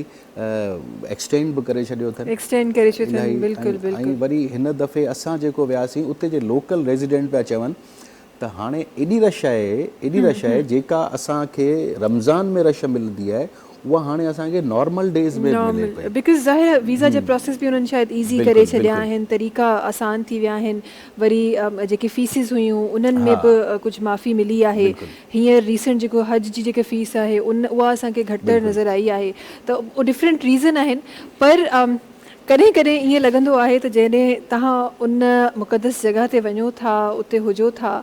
एक्सटेंड बि करे छॾियो अथनि. ऐं वरी हिन दफ़े असां जेको वियासीं उते जे लोकल रेज़िडेंट पिया चवनि त हाणे एॾी रश आहे जेका असांखे रमज़ान में रश मिलंदी आहे उहा हाणे असांखे नॉर्मल डेज़ में मिले पई. बिकॉज़ ज़ाहिर वीज़ा जे प्रोसेस बि उन्हनि शायदि ईज़ी करे छॾिया आहिनि, तरीक़ा आसान थी विया आहिनि. वरी जेके फीसिस हुयूं उन्हनि में बि कुझु माफ़ी मिली आहे. हींअर रीसेंट जेको हज जी जेके फ़ीस आहे उहा असांखे घटि नज़र आई आहे. त उहो डिफरेंट रीज़न आहिनि. पर कॾहिं कॾहिं ईअं लॻंदो आहे त जॾहिं तव्हां उन मुक़दस जॻह ते वञो था, उते हुजो था,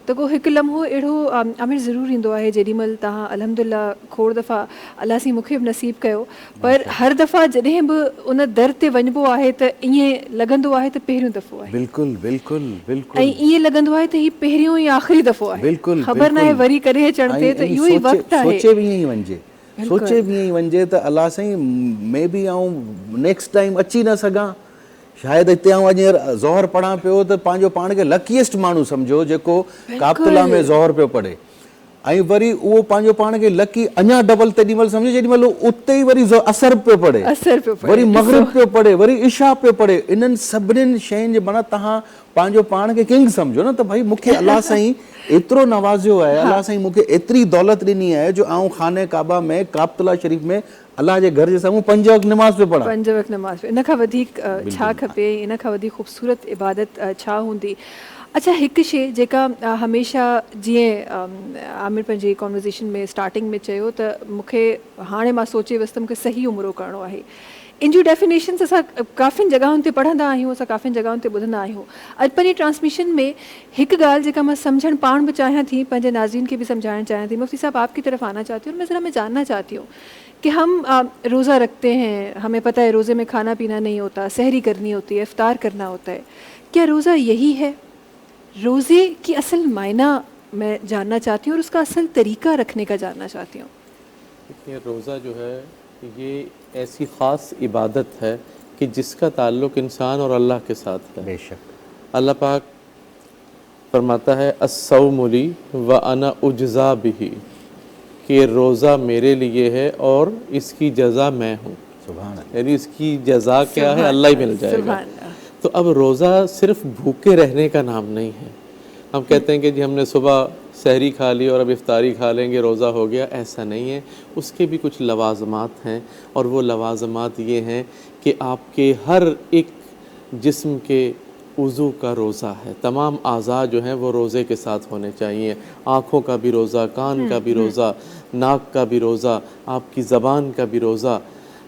त को हिकु लम्हो अहिड़ो आमिर ज़रूरु ईंदो आहे जेॾीमहिल तव्हां अल्हम्दुलिल्लाह खोड़ दफ़ा अलाह साईं मूंखे बि नसीब कयो, पर हर दफ़ा जॾहिं बि उन दर ते वञिबो आहे त ईअं लॻंदो आहे त पहिरियों दफ़ो आहे. बिल्कुलु बिल्कुलु बिल्कुलु. ऐं ईअं लॻंदो आहे त हीउ पहिरियों ई आख़िरी दफ़ो आहे. बिल्कुलु ख़बर न आहे वरी कॾहिं अचण ते. त इहो ई वक़्तु आहे. सोचे बि ईअं ई वञिजे त अलाह साईं मे बी आऊं नेक्स्ट टाइम अची न सघां. शायदि हिते आऊं अॼु ज़ोहर पढ़ां पियो त पंहिंजो पाण खे लकीएस्ट माण्हू सम्झो जेको काबतुल्ला में ज़ोहर पियो पढ़े, ऐं वरी उहो पंहिंजो पाण खे लकी अञा डबल तेॾी महिल सम्झो जेॾीमहिल उते ई वरी असर पियो पढ़े, वरी मग़रिब पियो पढ़े, वरी इशा पियो पढ़े. इन्हनि सभिनीनि शयुनि जे माना तव्हां पंहिंजो पाण खे किंग सम्झो न. त भई मूंखे अलाह साईं एतिरो नवाज़ियो आहे, अलाह साईं मूंखे एतिरी दौलत ॾिनी आहे जो आऊं खाने काबा में काबतुल्ला शरीफ़ में अलाह जे घर जे साम्हूं 5 वक़्त नमाज़ पियो पढ़ां. 5 वक़्त नमाज़. इन खां वधीक छा खपे, इन खां वधीक ख़ूबसूरत इबादत छा हूंदी. अच्छा, हिकु शइ जेका हमेशह जीअं आमिर पंहिंजी कॉन्वर्सेशन में स्टार्टिंग में चयो त मूंखे हाणे मां सोचे वियुसि त मूंखे सही उमिरो करिणो आहे. इन जूं डेफिनेशन्स असां काफ़ियुनि जॻहियुनि ते पढ़ंदा आहियूं, असां काफ़ियुनि जॻहियुनि ते ॿुधंदा आहियूं. अॼु पंहिंजी ट्रांसमिशन में हिकु ॻाल्हि जेका मां सम्झणु पाण बि चाहियां थी, पंहिंजे नाज़रीन खे बि सम्झाइणु चाहियां थी. मुफ्ती साहब आपकी तरफ आना चाहती हूँ और मैं ज़रा मैं जानना चाहती हूँ कि हम रोज़ा रखते हैं, हमें पता है रोज़े में खाना पीना नहीं होता, सहरी करनी होती है, इफ्तार करना होता है. क्या रोज़ा यही है? रोज़े की असल मायना मैं जानना चाहती हूँ और उसका असल तरीका रखने का जानना चाहती हूँ. रोज़ा जो है ये ऐसी ख़ास इबादत है کہ جس کا تعلق انسان اور اللہ کے ساتھ ہے. بے شک. اللہ پاک فرماتا ہے الصوم لی وانا اجزا بہ، کہ روزہ میرے لیے ہے اور اس کی جزا میں ہوں. سبحان اللہ. یعنی اس کی جزا کیا ہے؟ اللہ ہی مل جائے گا. سبحان اللہ. تو اب روزہ صرف بھوکے رہنے کا نام نہیں ہے. ہم کہتے ہیں کہ جی ہم نے صبح سحری کھا لی اور اب افطاری کھا لیں گے روزہ ہو گیا، ایسا نہیں ہے. اس کے بھی کچھ لوازمات ہیں، اور وہ لوازمات یہ ہیں کہ آپ کے ہر ایک جسم کے عضو کا روزہ ہے. تمام اعضاء جو ہیں وہ روزے کے ساتھ ہونے چاہیے. آنکھوں کا بھی روزہ، کان کا بھی روزہ، ناک کا بھی روزہ، آپ کی زبان کا بھی روزہ،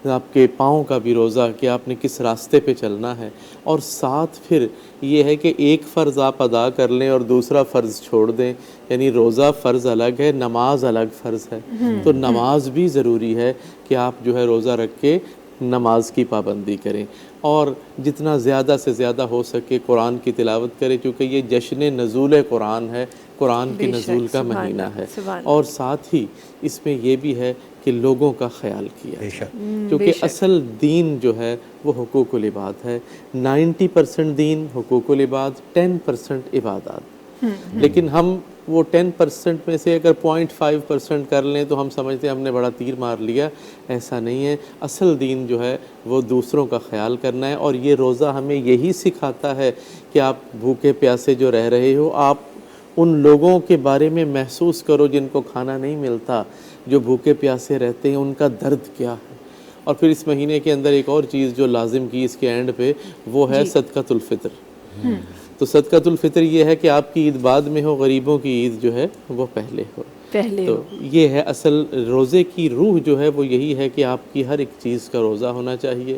آپ کے پاؤں کا بھی روزہ کہ آپ نے کس راستے پہ چلنا ہے. اور ساتھ پھر یہ ہے کہ ایک فرض آپ ادا کر لیں اور دوسرا فرض چھوڑ دیں. یعنی روزہ فرض الگ ہے، نماز الگ فرض ہے. تو نماز بھی ضروری ہے کہ آپ جو ہے روزہ رکھ کے نماز کی پابندی کریں، اور جتنا زیادہ سے زیادہ ہو سکے قرآن کی تلاوت کریں، کیونکہ یہ جشن نزول قرآن ہے، قرآن کے نزول کا مہینہ ہے. اور ساتھ ہی اس میں یہ بھی ہے کہ لوگوں کا خیال کیا جائے، کیونکہ اصل دین جو ہے وہ حقوق العباد ہے. 90% دین حقوق العباد، 10% عبادات. لیکن ہم وہ 10% میں سے اگر 0.5% کر لیں تو ہم سمجھتے ہیں ہم نے بڑا تیر مار لیا. ایسا نہیں ہے. اصل دین جو ہے وہ دوسروں کا خیال کرنا ہے. اور یہ روزہ ہمیں یہی سکھاتا ہے کہ آپ بھوکے پیاسے جو رہ رہے ہو، آپ ان لوگوں کے بارے میں محسوس کرو جن کو کھانا نہیں ملتا، جو بھوکے پیاسے رہتے ہیں، ان کا درد کیا ہے. اور پھر اس مہینے کے اندر ایک اور چیز جو لازم کی اس کے اینڈ پہ، وہ ہے صدقۃ الفطر. تو صدقۃ الفطر یہ ہے کہ آپ کی عید بعد میں ہو، غریبوں کی عید جو ہے وہ پہلے ہو. تو یہ ہے اصل روزے کی روح جو ہے وہ یہی ہے کہ آپ کی ہر ایک چیز کا روزہ ہونا چاہیے،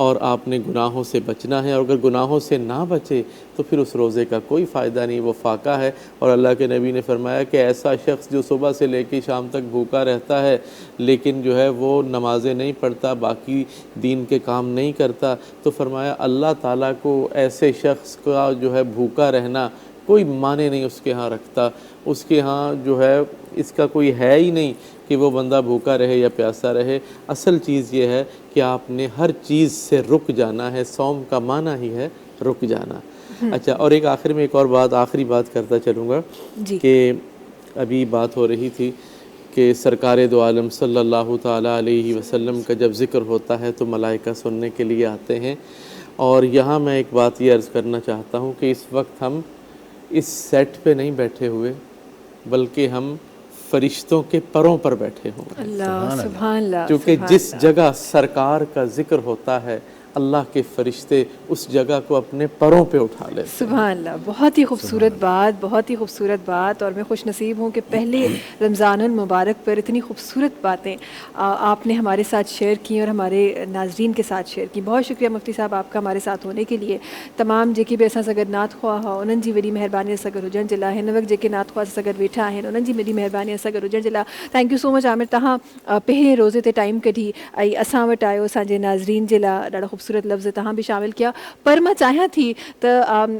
اور آپ نے گناہوں سے بچنا ہے. اور اگر گناہوں سے نہ بچے تو پھر اس روزے کا کوئی فائدہ نہیں، وہ فاقہ ہے. اور اللہ کے نبی نے فرمایا کہ ایسا شخص جو صبح سے لے کے شام تک بھوکا رہتا ہے لیکن جو ہے وہ نمازیں نہیں پڑھتا، باقی دین کے کام نہیں کرتا، تو فرمایا اللہ تعالیٰ کو ایسے شخص کا جو ہے بھوکا رہنا کوئی معنی نہیں اس کے ہاں رکھتا. اس کے ہاں جو ہے اس کا کوئی ہے ہی نہیں کہ وہ بندہ بھوکا رہے یا پیاسا رہے. اصل چیز یہ ہے کہ آپ نے ہر چیز سے رک جانا ہے. صوم کا معنی ہی ہے رک جانا. اچھا، اور ایک آخر میں ایک اور بات، آخری بات کرتا چلوں گا کہ ابھی بات ہو رہی تھی کہ سرکار دو عالم صلی اللہ تعالیٰ علیہ وسلم کا جب ذکر ہوتا ہے تو ملائکہ سننے کے لیے آتے ہیں. اور یہاں میں ایک بات یہ عرض کرنا چاہتا ہوں کہ اس وقت ہم اس سیٹ پہ نہیں بیٹھے ہوئے، بلکہ ہم فرشتوں کے پروں پر بیٹھے ہوں. اللہ سبحان اللہ. کیونکہ جس جگہ سرکار کا ذکر ہوتا ہے اللہ کے فرشتے اس جگہ کو اپنے پروں پہ اٹھا لیتے ہیں. سبحان اللہ. بہت ہی خوبصورت بات، بہت ہی خوبصورت بات. اور میں خوش نصیب ہوں کہ پہلے رمضان المبارک پر اتنی خوبصورت باتیں آپ نے ہمارے ساتھ شیئر کی اور ہمارے ناظرین کے ساتھ شیئر کی. بہت شکریہ مفتی صاحب آپ کا ہمارے ساتھ ہونے کے لیے. تمام जेके बि असां सां गॾु नात ख़्वाह हुआ उन्हनि जी वॾी महिरबानी सां गॾु हुजण जे लाइ, हिन वक़्तु जेके नात ख़्वाह सां गॾु वेठा आहिनि उन्हनि जी वॾी महिरबानी सां गॾु हुजण जे लाइ thank you so much. Aamir, तव्हां पहिरें रोज़े ते टाइम कढी ऐं असां वटि आयो, असांजे नाज़रीन जे लाइ ॾाढा ख़ूबसूरत लफ़्ज़ तव्हां बि शामिल किया. पर मां चाहियां थी त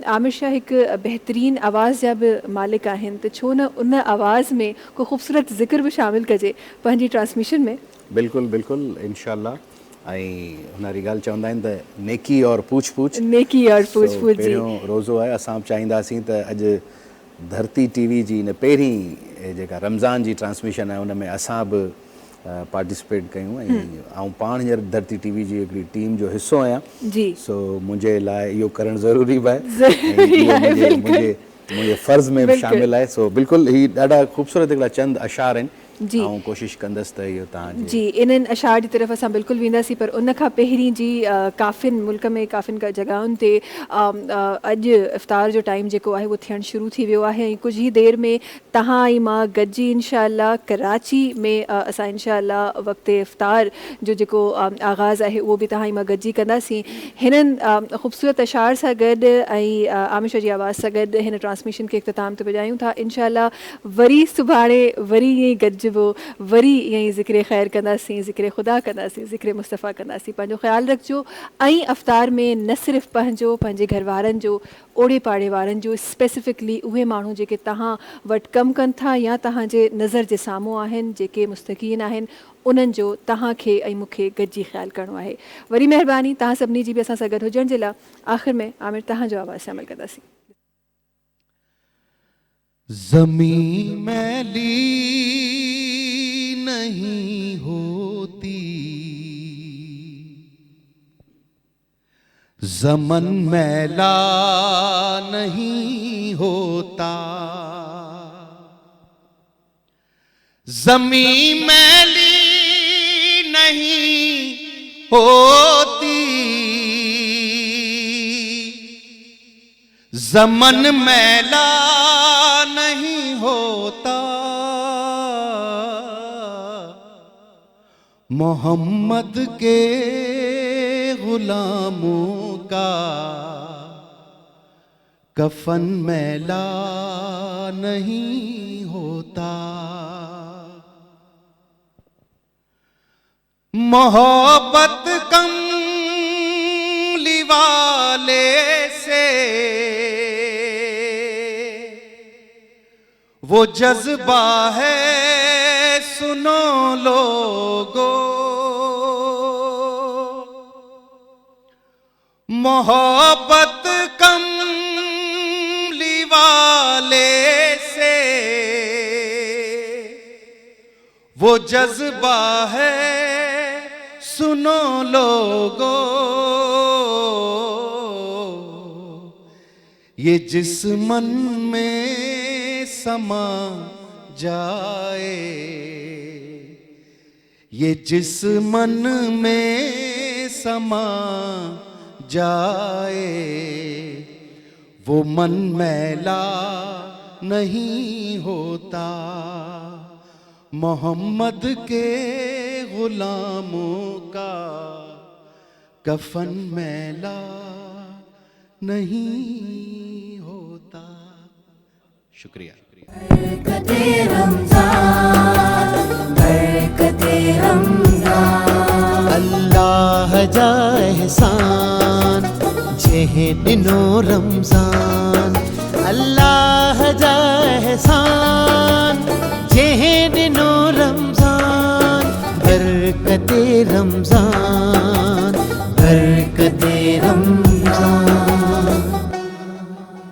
आमिर शाह हिकु बहितरीन आवाज़ जा बि मालिक आहिनि, त छो न उन आवाज़ में को ख़ूबसूरत ज़िक्र बि शामिल कजे पंहिंजी ट्रांसमिशन में. बिल्कुलु बिल्कुलु, इंशाअल्लाह. ऐं हुन वारी ॻाल्हि चवंदा आहिनि त नेकी और पूछ पूछ. नेकी और पूछ पूछ जी. पहिरियों रोज़ो आहे. असां चाहींदासीं त अॼु धरती टीवी जी न पहिरीं जेका रमज़ान जी ट्रांसमिशन आहे उन में असां बि पार्टिसिपेट कयूं. ऐं पाण हींअर धरती टीवी जी हिकिड़ी टीम जो हिसो आहियां जी. सो मुंहिंजे लाइ इहो करणु ज़रूरी बि आहे, ज़रूरी आहे, मुंहिंजे फ़र्ज़ में बि शामिल आहे. सो बिल्कुलु ही ॾाढा ख़ूबसूरत हिकिड़ा चंद अशार आहिनि जी. ऐं कोशिशि कंदसि त इहो तव्हां जी इन्हनि अशार जी तरफ़ असां बिल्कुलु वेंदासीं. पर उन खां पहिरीं जी काफ़िन मुल्क में काफ़िन का जॻहियुनि ते अॼु इफ़्तार जो टाइम जेको आहे उहो थियणु शुरू थी वियो आहे. ऐं कुझु ई देरि में तव्हां ऐं मां गॾिजी इंशाअल्लाह कराची में असां इंशाअल्लाह वक़्तु इफ़्तार जो जेको आगाज़ आहे उहो बि तव्हां ऐं मां गॾिजी कंदासीं. हिननि ख़ूबसूरत अशार सां गॾु ऐं आमिर शाह जी आवाज़ सां गॾु हिन ट्रांसमिशन खे इख़्तिताम ते पुॼायूं था. इंशाअल्लाह वरी सुभाणे वरी ईअं गॾिजी جب وہ وری یہیں ذکر خیر کندا سی ذکر خدا کندا سی ذکر مصطفیٰ کندا سی پنجو خیال رکھجو ऐं अफ़्तार में न सिर्फ़ु पंहिंजो पंहिंजे घर वारनि जो ओड़े पाड़े वारनि जो स्पेसिफिकली उहे माण्हू जेके तव्हां वटि कमु कनि था या तव्हांजे नज़र जे साम्हूं आहिनि जेके मुस्तक़ीन आहिनि उन्हनि जो तव्हांखे ऐं मूंखे गॾिजी ख़्यालु करिणो आहे। वरी महिरबानी तव्हां सभिनी जी बि असां सां गॾु हुजण जे लाइ आख़िर में आमिर तव्हांजो आवाज़ शामिलु कंदासीं। ज़मीं मैली नहीं होती, ज़मन मैला नहीं होता, ज़मीं मैली नहीं होती, ज़मन मैला नहीं होता, मोहम्मद के गुलामों का कफन मैला नहीं होता, मोहब्बत कमली वाले से वो जज्बा है सुनो लोगो, मोहब्बत कमली वाले से वो जज्बा है सुनो लोगो, ये जिस मन में समा जाए, ये जिस मन में समा जाए, वो मन मैला नहीं होता, मोहम्मद के गुलामों का कफन मैला नहीं होता। शुक्रिया। बरकते रमज़ान, बरकते रमज़ान, अल्लाह जा एहसान जेहे दिनो रमज़ान, अल्लाह जा एहसान जेहे दिनो रमज़ान, बरकते रमज़ान, बरकते रमज़ान।